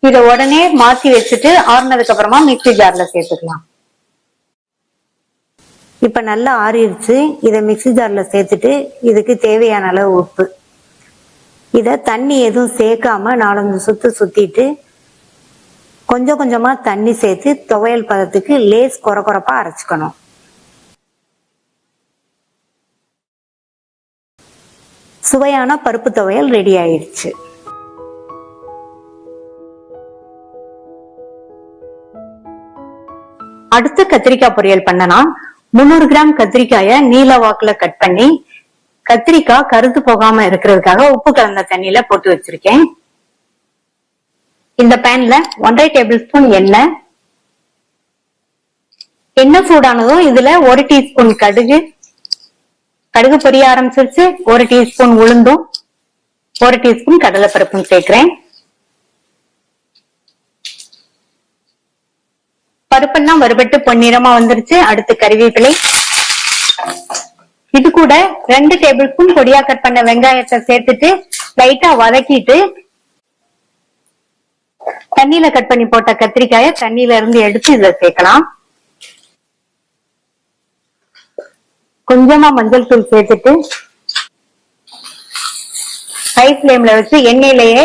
இத உடனே மாத்தி வச்சுட்டு ஆறுனதுக்கு அப்புறமா மிக்ஸி ஜார்ல சேர்த்துக்கலாம். இப்ப நல்லா ஆறிடுச்சு. இத மிக்ஸி ஜார்ல சேர்த்துட்டு இதுக்கு தேவையான அளவு உப்பு, இத தண்ணி எதுவும் சேர்க்காம 4-5 சுத்து சுத்திட்டு கொஞ்சம் கொஞ்சமா தண்ணி சேர்த்து துவையல் பதத்துக்கு லேஸ் கொரகொரப்பா அரைச்சுக்கணும். சுவையான பருப்பு துவையல் ரெடி ஆயிடுச்சு. அடுத்து கத்திரிக்காய் பொரியல் பண்ணலாம். 300 கிராம் கத்திரிக்காய நீல வாக்குல கட் பண்ணி கத்திரிக்காய் கருத்து போகாம இருக்கிறதுக்காக உப்பு கலந்த தண்ணியில போட்டு வச்சிருக்கேன். இந்த பேன்ல 1/2 டேபிள் ஸ்பூன் எண்ணெய் சூடானதும் இதுல 1 டீஸ்பூன் கடுகு பொரிய ஆரம்பிச்சிருச்சு. 1 டீஸ்பூன் உளுந்தும் 1 டீஸ்பூன் கடலைப்பருப்பும் சேர்க்கிறேன். பருப்பெல்லாம் வறுபட்டு பொன்னிறமா வந்துருச்சு. அடுத்து கறிவேப்பிலை, இது கூட 2 டேபிள் ஸ்பூன் பொடியா கட் பண்ண வெங்காயத்தை சேர்த்துட்டு லைட்டா வதக்கிட்டு தண்ணியில கட் பண்ணி போட்ட கத்திரிக்காய தண்ணியில இருந்து எடுத்து இதுல சேர்க்கலாம். கொஞ்சமா மஞ்சள் தூள் சேர்த்துட்டு ஹை ஃப்ளேம்ல வச்சு எண்ணெயிலேயே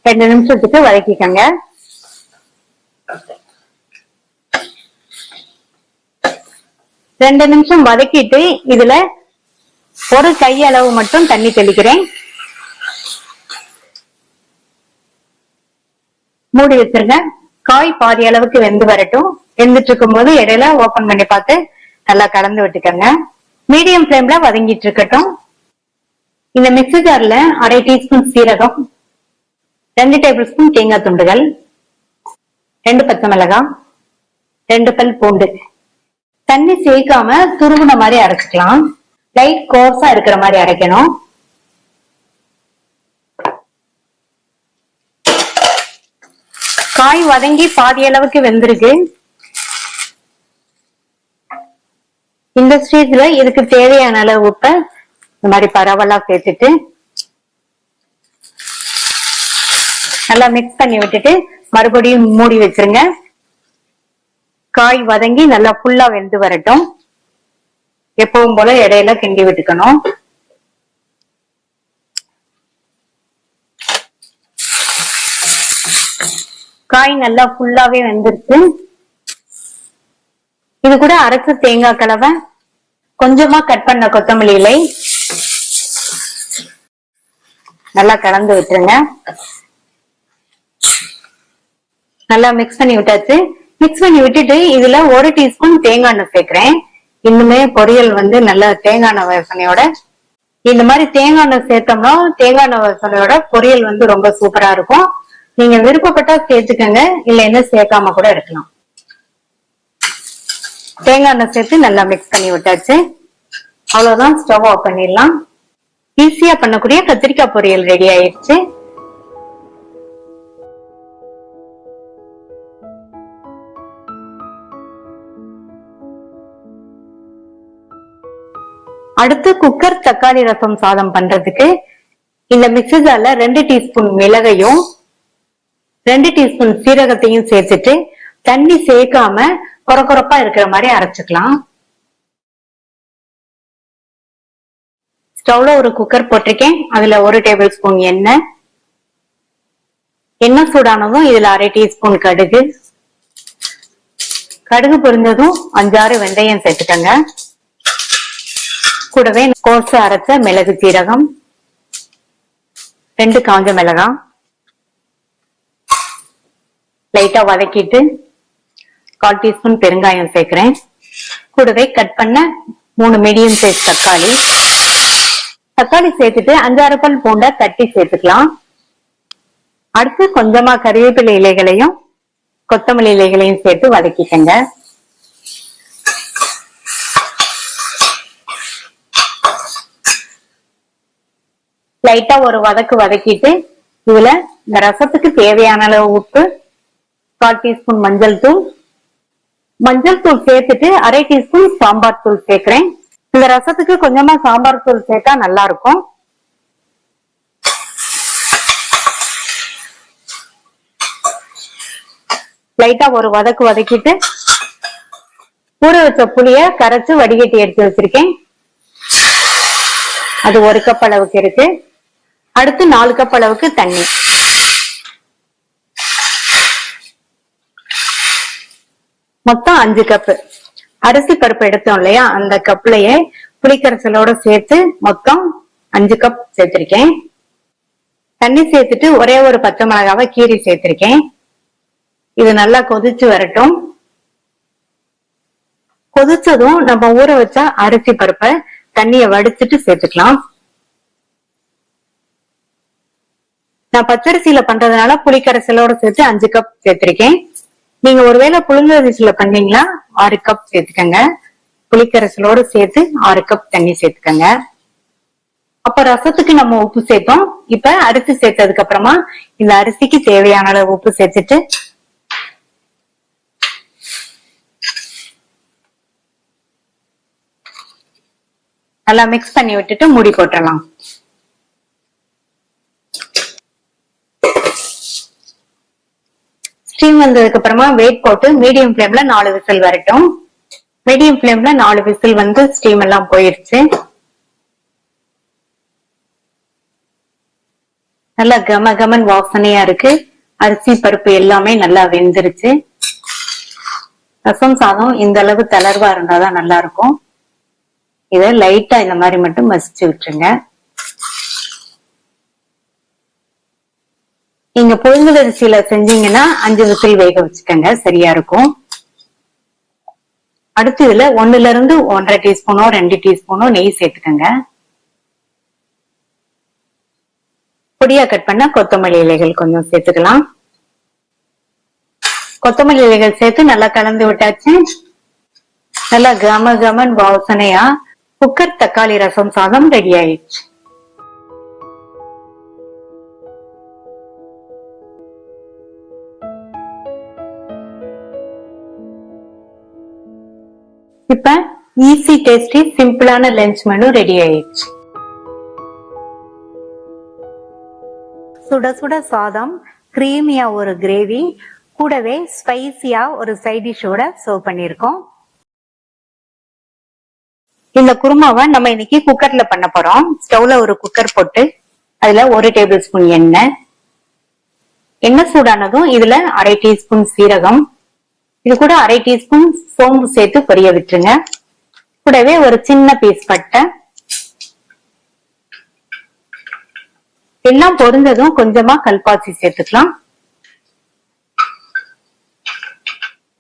2 நிமிஷத்துக்கு வதக்கிக்கங்க. ரெண்டு நிமிஷம் வதக்கிட்டு இதுல ஒரு கை அளவு மட்டும் தண்ணி தெளிக்கிறேன். மூடி வச்சிருங்க. காய் பாதி அளவுக்கு வெந்து வரட்டும். வெந்துட்டு இருக்கும் போது இடையில ஓபன் பண்ணி பார்த்து நல்லா கலந்து விட்டுக்கங்க. மீடியம் ஃப்ளேம்ல வதங்கிட்டு இருக்கட்டும். இந்த மிக்ஸி ஜார்ல 1/2 டீஸ்பூன் சீரகம், 2 டேபிள் ஸ்பூன் தேங்காய் துண்டுகள், 2 பச்சை மிளகாய், 2 பல் பூண்டு, தண்ணி சேர்க்காம துருவின மாதிரி அரைச்சுக்கலாம். லைட் கோர்ஸா இருக்கிற மாதிரி அரைக்கணும். காய் வதங்கி பாதி அளவுக்கு வெந்திருக்கு. இந்த ஸ்டேஜ்ல இதுக்கு தேவையான அளவு உப்ப இந்த மாதிரி பரவலா சேர்த்துட்டு நல்லா மிக்ஸ் பண்ணி விட்டுட்டு மறுபடியும் மூடி வச்சிருங்க. காய் வதங்கி நல்லா ஃபுல்லா வெந்து வரட்டும். எப்பவும் போல இடையில கிண்டி விட்டுக்கணும். காய் நல்லா ஃபுல்லாவே வெந்துருச்சு. இது கூட அரைச்ச தேங்காய் கலவை, கொஞ்சமா கட் பண்ண கொத்தமல்லி இலை நல்லா கலந்து விட்டுருங்க. நல்லா மிக்ஸ் பண்ணி விட்டாச்சு. மிக்ஸ் பண்ணி விட்டுட்டு இதுல 1 டீஸ்பூன் தேங்காய் எண்ணெய் சேர்க்கிறேன். இன்னுமே பொரியல் நல்ல தேங்காய் எண்ணெய் வாசனையோட, இந்த மாதிரி தேங்காய் எண்ணெய் சேர்த்தோம்னா தேங்காய் எண்ணெய் வாசனையோட பொரியல் ரொம்ப சூப்பரா இருக்கும். நீங்க விருப்பப்பட்டா சேர்த்துக்கங்க, இல்ல என்ன சேர்க்காம கூட இருக்கலாம். தேங்காய் எண்ணெய் சேர்த்து நல்லா மிக்ஸ் பண்ணி விட்டாச்சு. அவ்வளவுதான், ஸ்டவ் ஆஃப் பண்ணிடலாம். ஈஸியா பண்ணக்கூடிய கத்திரிக்காய் பொரியல் ரெடி ஆயிடுச்சு. அடுத்து குக்கர் தக்காளி ரசம் சாதம் பண்றதுக்கு இந்த மிக்ஸி ஜார்ல 2 டீஸ்பூன் மிளகையும் 2 டீஸ்பூன் சீரகத்தையும் சேர்த்துட்டு தண்ணி சேர்க்காம கொரகொரப்பா இருக்கிற மாதிரி அரைச்சுக்கலாம். ஸ்டவ்ல ஒரு குக்கர் போட்டிருக்கேன். அதுல 1 டேபிள் ஸ்பூன் எண்ணெய் சூடானதும் இதுல 1/2 டீஸ்பூன் கடுகு பொரிஞ்சதும் 5-6 வெந்தயம் சேர்த்துக்கங்க. கூடவே கோர்ஸா அரைச்ச மிளகு சீரகம், 2 காஞ்ச மிளகாய் லைட்டா வதக்கிட்டு 1/4 டீஸ்பூன் பெருங்காயம் சேர்க்கிறேன். கூடவே கட் பண்ண 3 மீடியம் சைஸ் தக்காளி சேர்த்துட்டு 5-6 பல் பூண்டை தட்டி சேர்த்துக்கலாம். அடுத்து கொஞ்சமா கறிவேப்பிலை இலைகளையும் கொத்தமல்லி இலைகளையும் சேர்த்து வதக்கிக்கங்க. லைட்டா ஒரு வதக்கிட்டு இதுல இந்த ரசத்துக்கு தேவையான அளவு உப்பு, 1/4 டீஸ்பூன் மஞ்சள் தூள் சேர்த்துட்டு 1/2 டீஸ்பூன் சாம்பார் தூள் சேர்க்கிறேன். இந்த ரசத்துக்கு கொஞ்சமா சாம்பார் தூள் சேர்த்தா நல்லா இருக்கும். லைட்டா ஒரு வதக்கிட்டு ஊற வச்ச புளிய கரைச்சு வடிகட்டி எடுத்து வச்சிருக்கேன். அது 1 கப் அளவுக்கு இருக்கு. அடுத்து 4 கப் அளவுக்கு தண்ணி, மொத்தம் 5 கப். அரிசி பருப்பு எடுத்தோம் இல்லையா, அந்த கப்லயே புளிக்கரைசலோட சேர்த்து மொத்தம் 5 கப் சேர்த்திருக்கேன். தண்ணி சேர்த்துட்டு ஒரே ஒரு பச்சை மிளகாவை கீரி சேர்த்திருக்கேன். இது நல்லா கொதிச்சு வரட்டும். கொதிச்சதும் நம்ம ஊற வச்ச அரிசி பருப்பை தண்ணிய வடிச்சிட்டு சேர்த்துக்கலாம். நான் பச்சரிசியில பண்றதுனால புளிக்கரைசலோட சேர்த்து 5 கப் சேர்த்திருக்கேன். நீங்க ஒருவேளை புழுங்கரிசியில பண்ணீங்களா 6 கப் சேர்த்துக்கங்க. புளிக்கரைசலோட சேர்த்து 6 கப் தண்ணி சேர்த்துக்கங்க. அப்ப ரசத்துக்கு நம்ம உப்பு சேர்த்தோம். இப்ப அரிசி சேர்த்ததுக்கு அப்புறமா இந்த அரிசிக்கு தேவையான அளவு உப்பு சேர்த்துட்டு நல்லா மிக்ஸ் பண்ணி விட்டுட்டு மூடி போட்டுடலாம். ஸ்டீம் வந்ததுக்கு அப்புறமா வெயிட் போட்டு மீடியம் ஃபிளேம்ல 4 விசில் வரட்டும். மீடியம் ஃபிளேம்ல 4 விசில் ஸ்டீம் எல்லாம் போயிருச்சு. நல்லா கமன் வாசனையா இருக்கு. அரிசி பருப்பு எல்லாமே நல்லா வெந்துருச்சு. ரசம் சாதம் இந்த அளவு தளர்வா இருந்தாதான் நல்லா இருக்கும். இத லைட்டா இந்த மாதிரி மட்டும் மசிச்சு விட்டுருங்க. நீங்க புழுங்கலரிசியில செஞ்சீங்கன்னா 5 விசில் வேக வச்சுக்கோங்க, சரியா இருக்கும். அடுத்து இதுல 1ல இருந்து 1.5 டீஸ்பூனோ 2 டீஸ்பூனோ நெய் சேர்த்துக்கோங்க. பொடியா கட் பண்ண கொத்தமல்லி இலைகள் கொஞ்சம் சேர்த்துக்கலாம். கொத்தமல்லி இலைகள் சேர்த்து நல்லா கலந்து விட்டாச்சு. நல்லா கமன் வாசனையா குக்கர் தக்காளி ரசம் சாதம் ரெடி ஆயிடுச்சு. இப்ப ஈஸி டேஸ்டி சிம்பிளான லஞ்ச் மெனு ரெடி ஆயிடுச்சு. சுட சுட சாதம், கிரீமியா ஒரு கிரேவி, கூடவே ஸ்பைசியா ஒரு சைட் டிஷோட சர்வ் பண்ணிருக்கோம். இந்த குருமாவை நம்ம இன்னைக்கு குக்கர்ல பண்ண போறோம். ஸ்டவ்ல ஒரு குக்கர் போட்டு அதுல 1 டேபிள் ஸ்பூன் எண்ணெய் சூடானதும் இதுல 1/2 டீஸ்பூன் சீரகம், இது கூட 1/2 டீஸ்பூன் சோம்பு சேர்த்து பொரிய விட்டுருங்க. கூடவே ஒரு சின்ன பீஸ் பட்டை. எல்லாம் பொரிஞ்சதும் கொஞ்சமா கல்பாசி சேர்த்துக்கலாம்.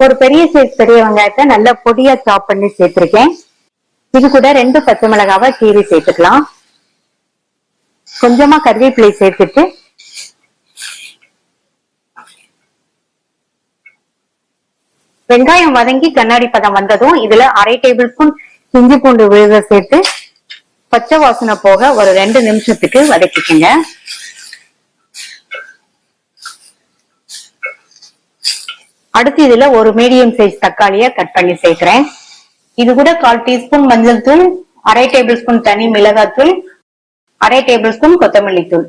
ஒரு பெரிய சைஸ் பெரிய வெங்காயத்தை நல்லா பொடியா சாப் பண்ணி சேர்த்திருக்கேன். இது கூட 2 பச்சை மிளகாவை கீறி சேர்த்துக்கலாம். கொஞ்சமா கறிவேப்பிலை சேர்த்துட்டு வெங்காயம் வதங்கி கண்ணாடி பதம் வந்ததும் இதுல 1/2 டேபிள் ஸ்பூன் இஞ்சி பூண்டு விழுத சேர்த்து பச்சை வாசனை போக ஒரு 2 நிமிஷத்துக்கு வதக்கிக்கங்க. அடுத்து இதுல ஒரு மீடியம் சைஸ் தக்காளிய கட் பண்ணி சேர்க்கிறேன். இது கூட 1/4 டீஸ்பூன் மஞ்சள் தூள், 1/2 டேபிள் ஸ்பூன் தனி மிளகாய் தூள், 1/2 டேபிள் ஸ்பூன் கொத்தமல்லி தூள்.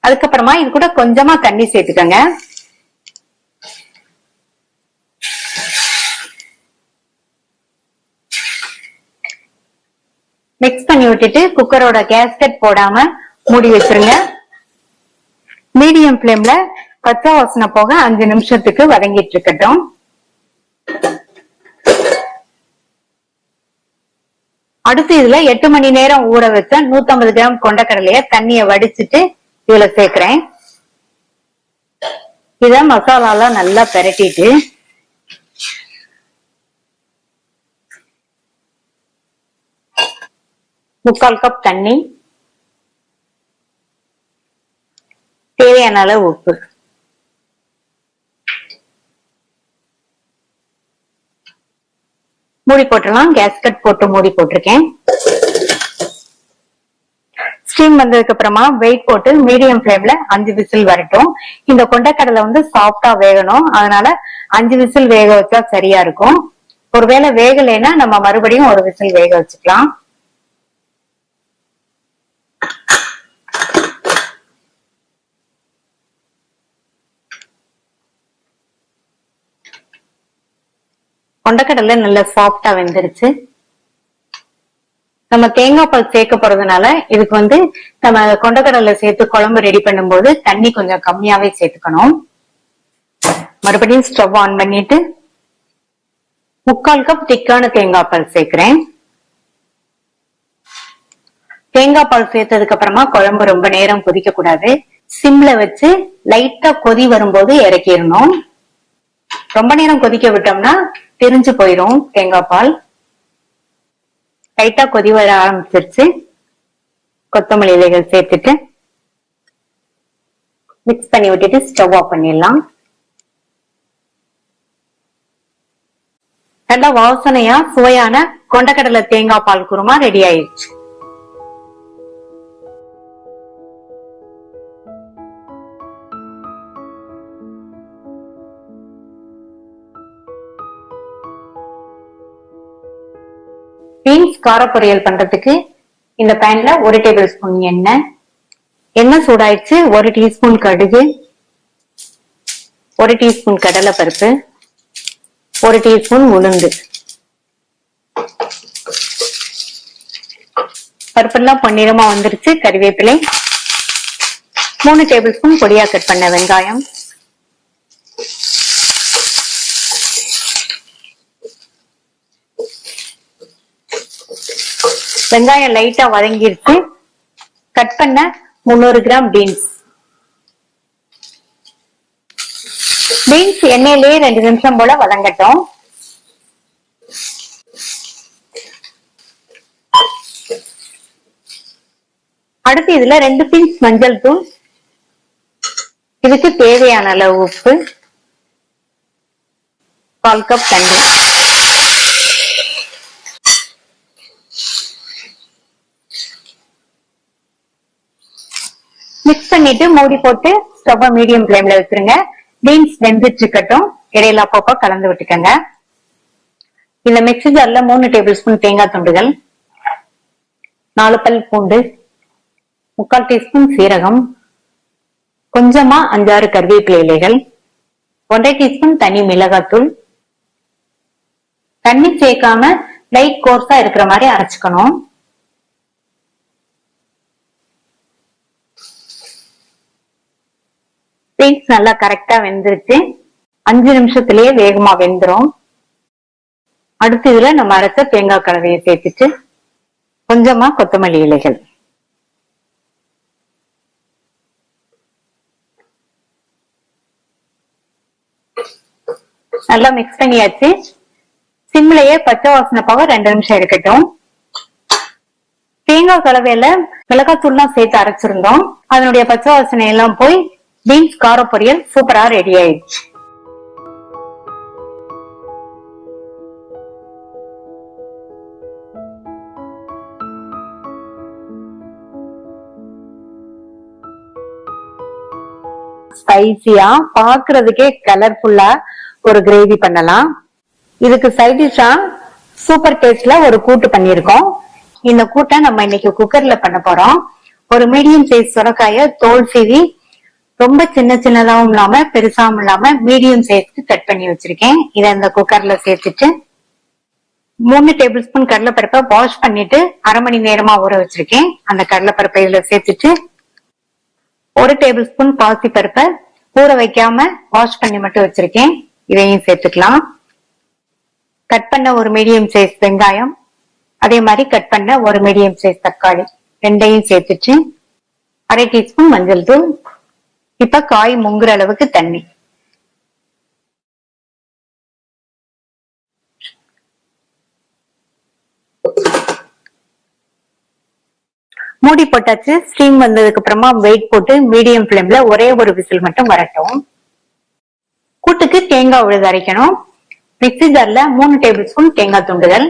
அதுக்கப்புறமா இது கூட கொஞ்சமா தண்ணி சேர்த்துக்கங்க. மிக்ஸ் பண்ணி விட்டுட்டு குக்கரோட கேஸ்கட் போடாம மூடி வச்சிருங்க. மீடியம் ஃப்ளேம்ல பச்சை வாசனை போக 5 நிமிஷத்துக்கு வதங்கிட்டு இருக்கட்டும். அடுத்து இதுல 8 மணி நேரம் ஊற வச்ச 150 கிராம் கொண்டக்கடலைய தண்ணிய வடிச்சிட்டு இதுல சேர்க்கிறேன். இத மசாலால நல்லா பெரட்டிட்டு முக்கால் கப் தண்ணி, தேவையான அளவு உப்பு, மூடி போட்டுடலாம். கேஸ்கட் போட்டு மூடி போட்டிருக்கேன். ஸ்டீம் வந்ததுக்கு அப்புறமா வெயிட் போட்டு மீடியம் ஃப்ளேம்ல 5 விசில் வரட்டும். இந்த கொண்டைக்கடலை சாஃப்டா வேகணும், அதனால 5 விசில் வேக வச்சா சரியா இருக்கும். ஒருவேளை வேகலைன்னா நம்ம மறுபடியும் ஒரு விசில் வேக வச்சுக்கலாம். கொண்டக்கடலை நல்லா சாஃப்டா வெந்துருச்சு. நம்ம தேங்காய் பால் சேர்க்க போறதுனால இதுக்கு நம்ம கொண்டக்கடலை சேர்த்து குழம்பு ரெடி பண்ணும்போது தண்ணி கொஞ்சம் கம்மியாவே சேர்த்துக்கணும். மறுபடியும் ஸ்டவ் ஆன் பண்ணிட்டு 3/4 கப் திக்கான தேங்காய் பால் சேர்க்கிறேன். தேங்காய் பால் சேர்த்ததுக்கு அப்புறமா குழம்பு ரொம்ப நேரம் கொதிக்க கூடாது. சிம்ல வச்சு லைட்டா கொதி வரும்போது இறக்கிடணும். ரொம்ப நேரம் கொதிக்க விட்டோம்னா தெரிஞ்சு போயிரும் தேங்காய் பால். லைட்டா கொதி வர ஆரம்பிச்சிருச்சு. கொத்தமல்லி இலைகள் சேர்த்துட்டு மிக்ஸ் பண்ணி விட்டுட்டு ஸ்டவ் ஆஃப் பண்ணிடலாம். நல்லா வாசனையா சுவையான கொண்டக்கடலை தேங்காய் பால் குருமா ரெடி ஆயிடுச்சு. பீன்ஸ் கார பொரியல் பண்றதுக்கு இந்த பேன்ல 1 டேபிள் ஸ்பூன் எண்ணெய் சூடாயிடுச்சு. 1 டீஸ்பூன் கடுகு, 1 டீஸ்பூன் கடலை பருப்பு, 1 டீஸ்பூன் உளுந்து. பருப்பெல்லாம் பொன்னிறமா வந்துருச்சு. கறிவேப்பிலை, 3 டேபிள் ஸ்பூன் பொடியா கட் பண்ண வெங்காயம், வெங்காயம் லைட்டா வதங்கிருச்சு. கட் பண்ண 300 கிராம் பீன்ஸ் எண்ணெயிலேயே 2 நிமிஷம் போல வதங்கட்டும். அடுத்து இதுல 2 பிஞ்ச் மஞ்சள் தூள், இதுக்கு தேவையான அளவு உப்பு, 1/4 கப் தண்ணி. மிக்ஸ் பண்ணிட்டு மூடி போட்டு ஸ்டவ் மீடியம் ஃப்ளேம்ல வச்சிருங்க. பீன்ஸ் வெந்துட்டு இருக்கட்டும். இடையில அப்பப்போ கலந்து விட்டுக்கங்க. இந்த மிக்ஸி ஜார்ல 3 டேபிள் ஸ்பூன் தேங்காய் துண்டுகள், 4 பல் பூண்டு, 3/4 டீஸ்பூன் சீரகம், கொஞ்சமா 5-6 கருவேப்பிலை இலைகள், 1/2 டீஸ்பூன் தனி மிளகாத்தூள். தண்ணி சேர்க்காம லைட் கோர்ஸா இருக்கிற மாதிரி அரைச்சுக்கணும். பீன்ஸ் நல்லா கரெக்டா வெந்துருச்சு. 5 நிமிஷத்திலேயே வேகமா வெந்துரும். அடுத்து இதுல நம்ம அரைச்ச தேங்காய் கலவையை சேர்த்துட்டு கொஞ்சமா கொத்தமல்லி இலைகள், நல்லா மிக்ஸ் பண்ணியாச்சு. சிம்லயே பச்சை வாசனை போக 2 நிமிஷம் இருக்கட்டும். தேங்காய் கலவையில மிளகாத்தூள்லாம் சேர்த்து அரைச்சிருந்தோம். அதனுடைய பச்சை வாசனை எல்லாம் போய் பீன்ஸ் கார பொரியல் சூப்பரா ரெடி ஆயிடுச்சு. ஸ்பைசியா பாக்குறதுக்கே கலர்ஃபுல்லா ஒரு கிரேவி பண்ணலாம். இதுக்கு சைட் டிஷ்ஷா சூப்பர் டேஸ்ட்ல ஒரு கூட்டு பண்ணிருக்கோம். இந்த கூட்டை நம்ம இன்னைக்கு குக்கர்ல பண்ண போறோம். ஒரு மீடியம் சைஸ் சுரைக்காய தோல் சீவி ரொம்ப சின்னதாவும் இல்லாம பெருசாவும் இல்லாம மீடியம் சைஸ்க்கு கட் பண்ணி வச்சிருக்கேன். இதை இந்த குக்கர்ல சேர்த்துட்டு 3 டேபிள் ஸ்பூன் கடலைப்பருப்பை வாஷ் பண்ணிட்டு 1/2 மணி நேரமா ஊற வச்சிருக்கேன். அந்த கடலைப்பருப்பை இதுல சேர்த்துட்டு 1 டேபிள் ஸ்பூன் பாசி பருப்பை ஊற வைக்காம வாஷ் பண்ணி மட்டும் வச்சிருக்கேன். இதையும் சேர்த்துக்கலாம். கட் பண்ண ஒரு மீடியம் சைஸ் வெங்காயம், அதே மாதிரி கட் பண்ண ஒரு மீடியம் சைஸ் தக்காளி ரெண்டையும் சேர்த்துட்டு 1/2 டீஸ்பூன் மஞ்சள் தூள். இப்ப காய் முங்குற அளவுக்கு தண்ணி. மூடி போட்டாச்சு. ஸ்டீம் வந்ததுக்கு அப்புறமா வெயிட் போட்டு மீடியம் ஃபிளேம்ல ஒரே ஒரு விசில் மட்டும் வரட்டும். கூட்டுக்கு தேங்காய் விழுது அரைக்கணும். மிக்ஸி ஜார்ல 3 டேபிள் ஸ்பூன் தேங்காய் துண்டுகள்,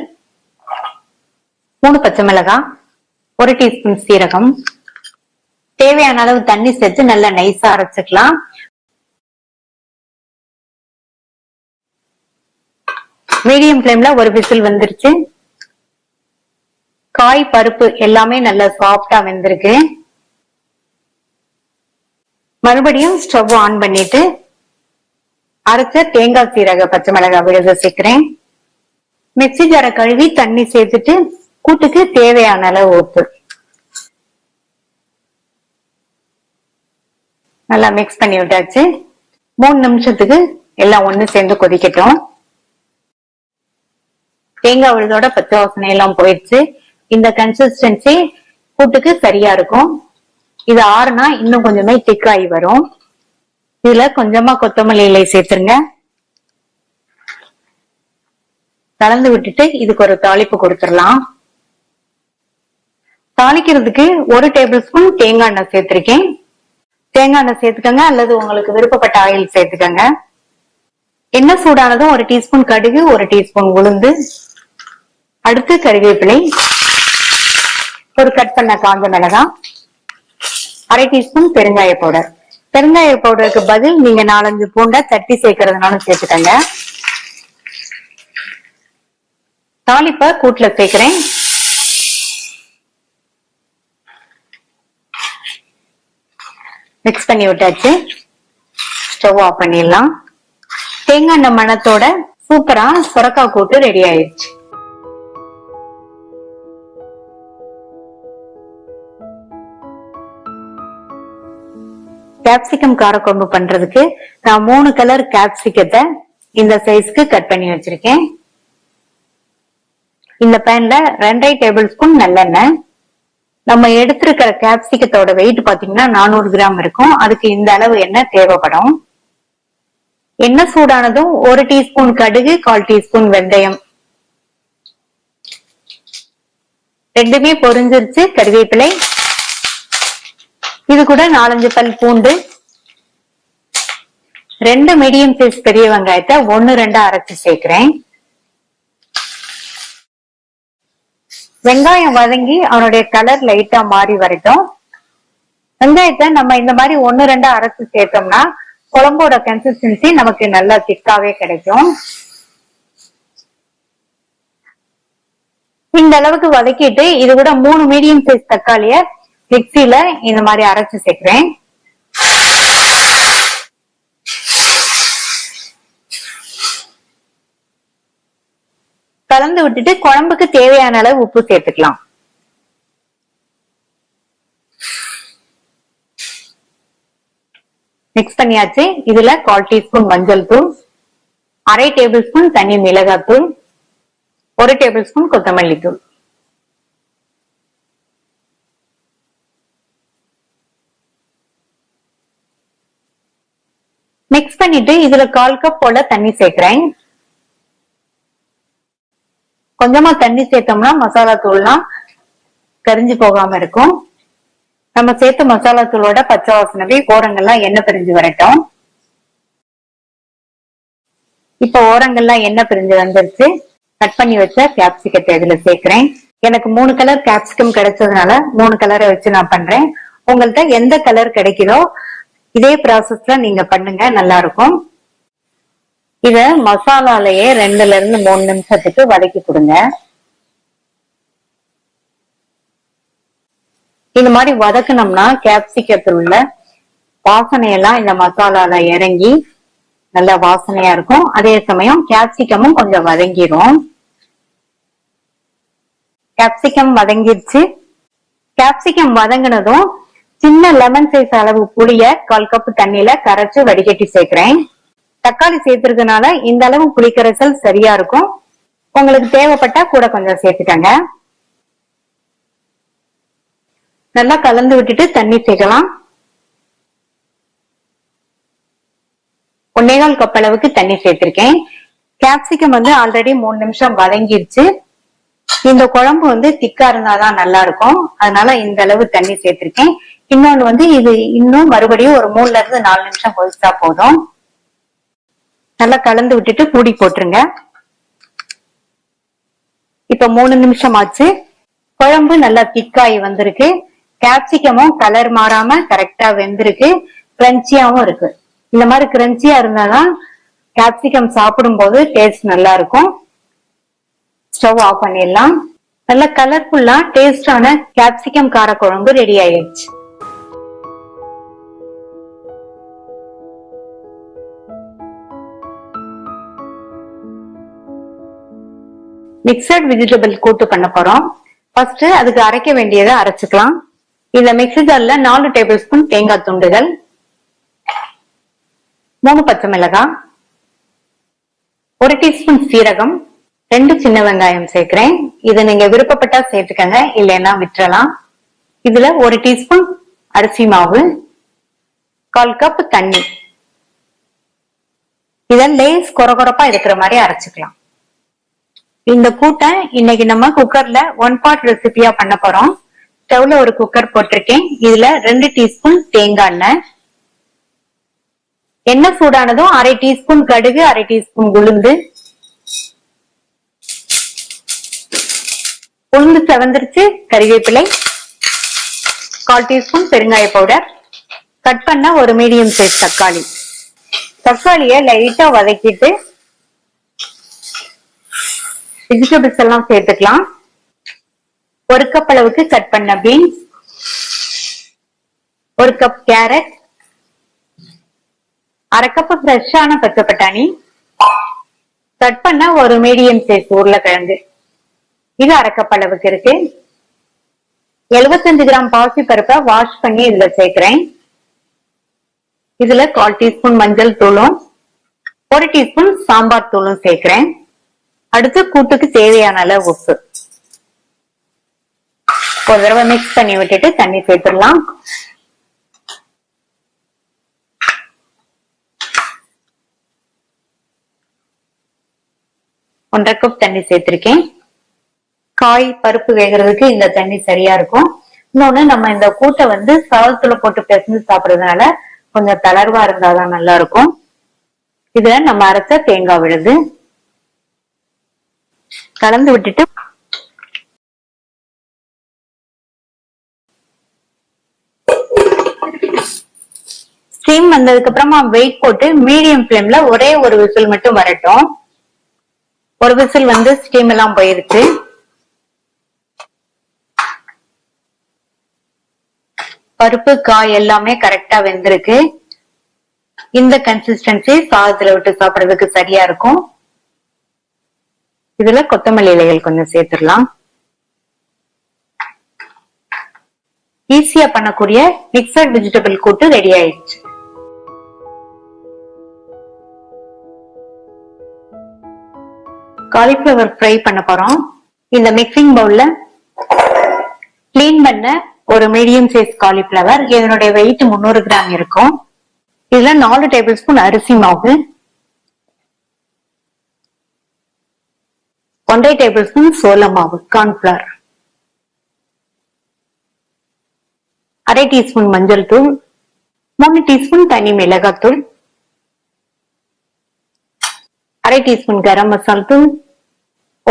3 பச்சை மிளகாய், 1 டீஸ்பூன் சீரகம், தேவையான அளவு தண்ணி சேர்த்து நல்லா நைஸா அரைச்சுக்கலாம். மீடியம் ஃபிளேம்ல ஒரு விசில் வந்துருச்சு. காய் பருப்பு எல்லாமே நல்லா சாஃப்டா வெந்திருக்கு. மறுபடியும் ஸ்டவ் ஆன் பண்ணிட்டு அரைச்ச தேங்காய் சீரக பச்சை மிளகாய் விழுத சேர்க்கிறேன். மிக்ஸி ஜாரை கழுவி தண்ணி சேர்த்துட்டு கூட்டுக்கு தேவையான அளவு உப்பு நல்லா மிக்ஸ் பண்ணி விட்டாச்சு. 3 நிமிஷத்துக்கு எல்லாம் ஒண்ணு சேர்ந்து கொதிக்கட்டும். தேங்காய் விழுதோட பச்சை வாசனை எல்லாம் போயிடுச்சு. இந்த கன்சிஸ்டன்சி கூட்டுக்கு சரியா இருக்கும். இது ஆறுனா இன்னும் கொஞ்சமே திக்காகி வரும். இதுல கொஞ்சமா கொத்தமல்லி இலை சேர்த்துருங்க. கலந்து விட்டுட்டு இதுக்கு ஒரு தாளிப்பு கொடுத்துடலாம். தாளிக்கிறதுக்கு 1 டேபிள் ஸ்பூன் தேங்காய் எண்ணெய் சேர்த்திருக்கேன். தேங்காய் எண்ணெய் சேர்த்துக்கங்க, அல்லது உங்களுக்கு விருப்பப்பட்ட ஆயில் சேர்த்துக்கங்க. எண்ணெய் சூடானதும் 1 டீஸ்பூன் கடுகு, 1 டீஸ்பூன் உளுந்து, அடுத்து கறிவேப்பிலை, ஒரு கட் பண்ண காஞ்ச மிளகாய், 1/2 டீஸ்பூன் பெருங்காய பவுடர். பெருங்காய பவுடருக்கு பதில் நீங்க 4-5 பூண்டை தட்டி சேர்க்கறதுனாலும் சேர்த்துக்கங்க. தாளிப்ப கூட்டுல சேர்க்கிறேன். மிக்ஸ் பண்ணி விட்டாச்சு. ஸ்டவ் ஆஃப் பண்ணிடலாம். தேங்காய் எண்ணெய் மணத்தோட சூப்பரா சுரைக்காய் கூட்டு ரெடி ஆயிடுச்சு. கேப்சிகம் காரக்குழம்பு பண்றதுக்கு நான் 3 கலர் கேப்சிகத்தை இந்த சைஸ்க்கு கட் பண்ணி வச்சிருக்கேன். இந்த பேன்ல 2 டேபிள் ஸ்பூன் நல்லெண்ணெய். நம்ம எடுத்திருக்கிற கேப்சிகத்தோட வெயிட் பாத்தீங்கன்னா 400 கிராம் இருக்கும். அதுக்கு இந்த அளவு எண்ணெய் தேவைப்படும். எண்ணெய் சூடானதும் 1 டீஸ்பூன் கடுகு, 1/4 டீஸ்பூன் வெந்தயம் ரெண்டுமே பொரிஞ்சிருச்சு. கறிவேப்பிலை, இது கூட 4-5 பல் பூண்டு, 2 மீடியம் சைஸ் பெரிய வெங்காயத்தை 1-2 அரைச்சு சேர்க்கிறேன். வெங்காயம் வதங்கி அவனுடைய கலர் லைட்டா மாறி வரட்டும். வெங்காயத்தை நம்ம இந்த மாதிரி 1-2 அரைச்சு சேர்த்தோம்னா குழம்போட கன்சிஸ்டன்சி நமக்கு நல்லா திக்காவே கிடைக்கும். இந்த அளவுக்கு வதக்கிட்டு இது கூட 3 மீடியம் சைஸ் தக்காளிய மிக்சியில இந்த மாதிரி அரைச்சு சேர்க்கிறேன். கலந்து விட்டுட்டு குழம்புக்கு தேவையான அளவு உப்பு சேர்த்துக்கலாம். மிக்ஸ் பண்ணியாச்சு. இதுல 1/4 டீஸ்பூன் மஞ்சள் தூள், 1/2 டேபிள் ஸ்பூன் தனி மிளகாய் தூள், 1 டேபிள் ஸ்பூன் கொத்தமல்லி தூள். மிக்ஸ் பண்ணிட்டு இதுல 1/4 கப் போல தண்ணி சேர்க்கிறேன். கொஞ்சமா தண்ணி சேர்த்தோம்னா மசாலா தூள்லாம் கரிஞ்சு போகாம இருக்கும். நம்ம சேர்த்த மசாலா தூளோட பச்சை வாசனை ஓரங்கள்லாம் எண்ணெய் பிரிஞ்சு வரட்டும். இப்ப ஓரங்கள்லாம் எண்ணெய் பிரிஞ்சு வந்துருச்சு. கட் பண்ணி வச்ச கேப்சிகத்தை இதுல சேர்க்கிறேன். எனக்கு 3 கலர் கேப்சிகம் கிடைச்சதுனால 3 கலரை வச்சு நான் பண்றேன். உங்கள்ட்ட எந்த கலர் கிடைக்குதோ இதே ப்ராசஸ்ல நீங்க பண்ணுங்க, நல்லா இருக்கும். இத மசாலாலேயே 2ல இருந்து 3 நிமிஷத்துக்கு வதக்கி கொடுங்க. இந்த மாதிரி வதக்கணும்னா கேப்சிகத்தில் உள்ள வாசனையெல்லாம் இந்த மசாலால இறங்கி நல்ல வாசனையா இருக்கும். அதே சமயம் கேப்சிகமும் கொஞ்சம் வதங்கிடும். கேப்சிகம் வதங்கிருச்சு. கேப்சிகம் வதங்கினதும் சின்ன லெமன் சைஸ் அளவு புளிய 1/4 கப் தண்ணியில கரைச்சு வடிகட்டி சேர்க்கிறேன். தக்காளி சேர்த்துறதுனால இந்த அளவு புளிக்கரைசல் சரியா இருக்கும். உங்களுக்கு தேவைப்பட்டா கூட கொஞ்சம் சேர்த்துக்கங்க. நல்லா கலந்து விட்டுட்டு தண்ணி சேர்க்கலாம். 1/4 கப் அளவுக்கு தண்ணி சேர்த்திருக்கேன். கேப்சிகம் ஆல்ரெடி 3 நிமிஷம் வதங்கிருச்சு. இந்த குழம்பு திக்கா இருந்தாதான் நல்லா இருக்கும். அதனால இந்த அளவு தண்ணி சேர்த்திருக்கேன். இன்னொன்னு இது இன்னும் மறுபடியும் ஒரு 3ல இருந்து 4 நிமிஷம் கொதிச்சா போதும். நல்லா கலந்து விட்டுட்டு மூடி போட்டுருங்க. இப்ப 3 நிமிஷம் ஆச்சு. குழம்பு நல்லா திக்காய் வந்திருக்கு. கேப்சிகமும் கலர் மாறாம கரெக்டா வெந்திருக்கு. கிரன்ச்சியாவும் இருக்கு. இந்த மாதிரி கிரன்ச்சியா இருந்தாதான் கேப்சிகம் சாப்பிடும் போது டேஸ்ட் நல்லா இருக்கும். ஸ்டவ் ஆஃப் பண்ணிடலாம். நல்ல கலர்ஃபுல்லா டேஸ்டான கேப்சிகம் காரக்குழம்பு ரெடி ஆயிடுச்சு. மிக்சட் வெஜிடபிள் கூட்டு பண்ண போறோம். ஃபர்ஸ்ட் அதுக்கு அரைக்க வேண்டியதை அரைச்சுக்கலாம். இந்த மிக்ஸி ஜார்ல 4 டேபிள் ஸ்பூன் தேங்காய் துண்டுகள், 3 பச்சை மிளகாய், 1 டீஸ்பூன் சீரகம், 2 சின்ன வெங்காயம் சேர்க்கிறேன். இதை நீங்க விருப்பப்பட்டா சேர்த்துக்கங்க, இல்லைன்னா விட்டுறலாம். இதுல 1 டீஸ்பூன் அரிசி மாவு, 1/4 கப் தண்ணி. இத லேஸ் கொரகொரப்பா இருக்கிற மாதிரி அரைச்சுக்கலாம். இந்த கூட்டை இன்னைக்கு நம்ம குக்கர்ல 1 பார்ட் ரெசிபியா பண்ண போறோம். ஸ்டவ்ல ஒரு குக்கர் போட்டிருக்கேன். இதுல 2 டீஸ்பூன் தேங்காய் எண்ணெய். எண்ணெய் சூடானதும் 1/2 டீஸ்பூன் கடுகு, 1/2 டீஸ்பூன் உளுந்து. உளுந்து செவந்திருச்சு. கறிவேப்பிலை, 1/4 டீஸ்பூன் பெருங்காய பவுடர், கட் பண்ண ஒரு மீடியம் சைஸ் தக்காளி. தக்காளிய லைட்டா வதக்கிட்டு வெஜிடபிள்ஸ் எல்லாம் சேர்த்துக்கலாம். 1 கப் அளவுக்கு கட் பண்ண பீன்ஸ், 1 கப் கேரட், 1/2 கப் ஃப்ரெஷ்ஷான பச்சை பட்டாணி, கட் பண்ண ஒரு மீடியம் சைஸ் உருளைக்கிழங்கு. இது 1/2 கப் அளவுக்கு இருக்கு. 75 கிராம் பாசி பருப்பை வாஷ் பண்ணி இதுல சேர்க்கிறேன். இதுல 1/4 டீஸ்பூன் மஞ்சள் தூளும் 1 டீஸ்பூன் சாம்பார் தூளும் சேர்க்கிறேன். அடுத்து கூட்டுக்கு தேவையான அளவு உப்பு. ஒரு தடவை மிக்ஸ் பண்ணி விட்டுட்டு தண்ணி சேர்த்துடலாம். ஒன்றரை கப் தண்ணி சேர்த்திருக்கேன். காய் பருப்பு வேகிறதுக்கு இந்த தண்ணி சரியா இருக்கும். இன்னொன்னு, நம்ம இந்த கூட்டை சாதத்துல போட்டு பிசைஞ்சு சாப்பிடுறதுனால கொஞ்சம் தளர்வா இருந்தாதான் நல்லா இருக்கும். இதுல நம்ம அரைச்ச தேங்காய் விழுது கலந்து விட்டுட்டு ஸ்டீம் வந்ததுக்கு அப்புறமா வெயிட் போட்டு மீடியம் ஃபிளேம்ல ஒரே ஒரு விசில் மட்டும் வரட்டும். ஒரு விசில் ஸ்டீம் எல்லாம் போயிருச்சு. பருப்பு காய் எல்லாமே கரெக்டா வெந்திருக்கு. இந்த கன்சிஸ்டன்சி சாதத்துல விட்டு சாப்பிடுறதுக்கு சரியா இருக்கும். இதுல கொத்தமல்லி இலைகள் கொஞ்சம் சேர்த்துடலாம். ஈஸியா பண்ணக்கூடிய மிக்சட் வெஜிடபிள் கூட்டு ரெடி ஆயிடுச்சு. காலிஃபிளவர் ஃப்ரை பண்ண போறோம். இந்த மிக்சிங் பவுல்ல கிளீன் பண்ண ஒரு மீடியம் சைஸ் காலிஃபிளவர், இதனுடைய வெயிட் 300 கிராம் இருக்கும். இதுல 4 டேபிள் ஸ்பூன் அரிசி மாவு, 1 டேபிள் ஸ்பூன் சோள மாவு கார்ன்ஃபிளவர், 1/2 டீஸ்பூன் மஞ்சள் தூள், 3 டீஸ்பூன் தனி மிளகாத்தூள், 1/2 டீஸ்பூன் கரம் மசாலா தூள்,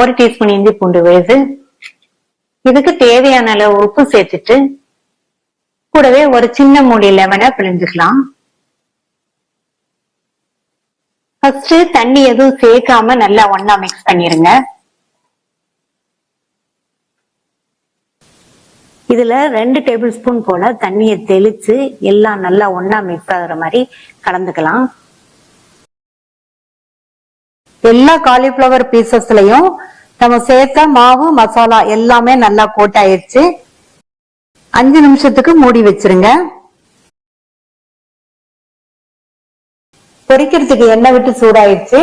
1 டீஸ்பூன் இஞ்சி பூண்டு விழுது. இதுக்கு தேவையான அளவு உப்பு சேர்த்துட்டு கூடவே ஒரு சின்ன மூடி லெமனை பிழிஞ்சுக்கலாம். ஃபர்ஸ்ட் தண்ணி எதுவும் சேர்க்காம நல்லா ஒண்ணா மிக்ஸ் பண்ணிருங்க. இதுல 2 டேபிள் ஸ்பூன் போல தண்ணியை தெளிச்சு எல்லாம் நல்லா ஒண்ணா மிக்ஸ் ஆகுற மாதிரி கலந்துக்கலாம். எல்லா காலிஃபிளவர் பீசஸ்லயும் நம்ம சேர்த்த மாவு மசாலா எல்லாமே நல்லா கோட் ஆயிடுச்சு. 5 நிமிஷத்துக்கு மூடி வச்சிருங்க. பொரிக்கிறதுக்கு எண்ணெய் விட்டு சூடாயிடுச்சு.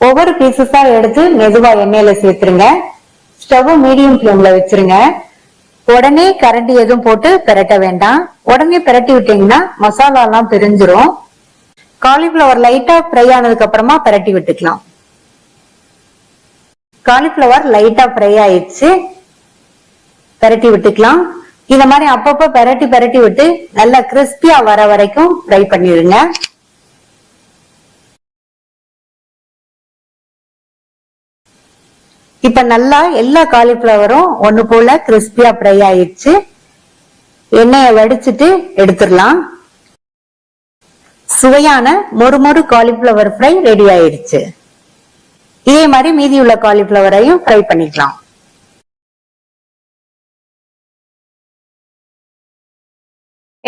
ஒவ்வொரு பீசஸா எடுத்து மெதுவா எண்ணெயில சேர்த்துருங்க. ஸ்டவ் மீடியம் ஃப்ளேம்ல வச்சிருங்க. உடனே கரண்டி எதுவும் போட்டு பிரட்ட வேண்டாம். உடனே பிரட்டி விட்டீங்கன்னா மசாலா எல்லாம் பிரிஞ்சிரும். காலிஃபிளவர் லைட்டா ஃப்ரை ஆனதுக்கு அப்புறமா பிரட்டி விட்டுக்கலாம். காலிஃபிளவர் லைட்டா ஃப்ரை ஆயிடுச்சு. பிரட்டி விட்டுக்கலாம். இந்த மாதிரி அப்பப்ப பிரட்டி விட்டு நல்லா கிறிஸ்பியா வர வரைக்கும் ஃப்ரை பண்ணிடுங்க. இப்ப நல்லா எல்லா காலிஃபிளவரும் ஒண்ணு போல கிறிஸ்பியா ஃப்ரை ஆயிடுச்சு. எண்ணெயை வடிச்சிட்டு எடுத்துடலாம். சுவையான மொறு காலிஃபிளவர் ஃப்ரை ரெடி ஆயிடுச்சு. இதே மாதிரி மீதி உள்ள காலிஃபிளவரையும் ஃப்ரை பண்ணிக்கலாம்.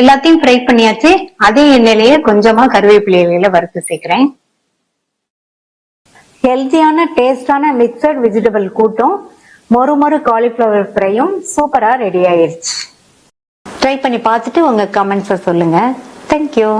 எல்லாத்தையும் ஃப்ரை பண்ணியாச்சு. அதே எண்ணெயிலேயே கொஞ்சமா கருவேப்பிலை இலையில வறுத்து சேர்க்கிறேன். ஹெல்த்தியான டேஸ்டான மிக்சட் வெஜிடபிள் கூட்டும் மொறு காலிஃபிளவர் ஃப்ரையும் சூப்பரா ரெடி ஆயிடுச்சு. ட்ரை பண்ணி பார்த்துட்டு உங்க கமெண்ட்ஸை சொல்லுங்க. தேங்க்யூ.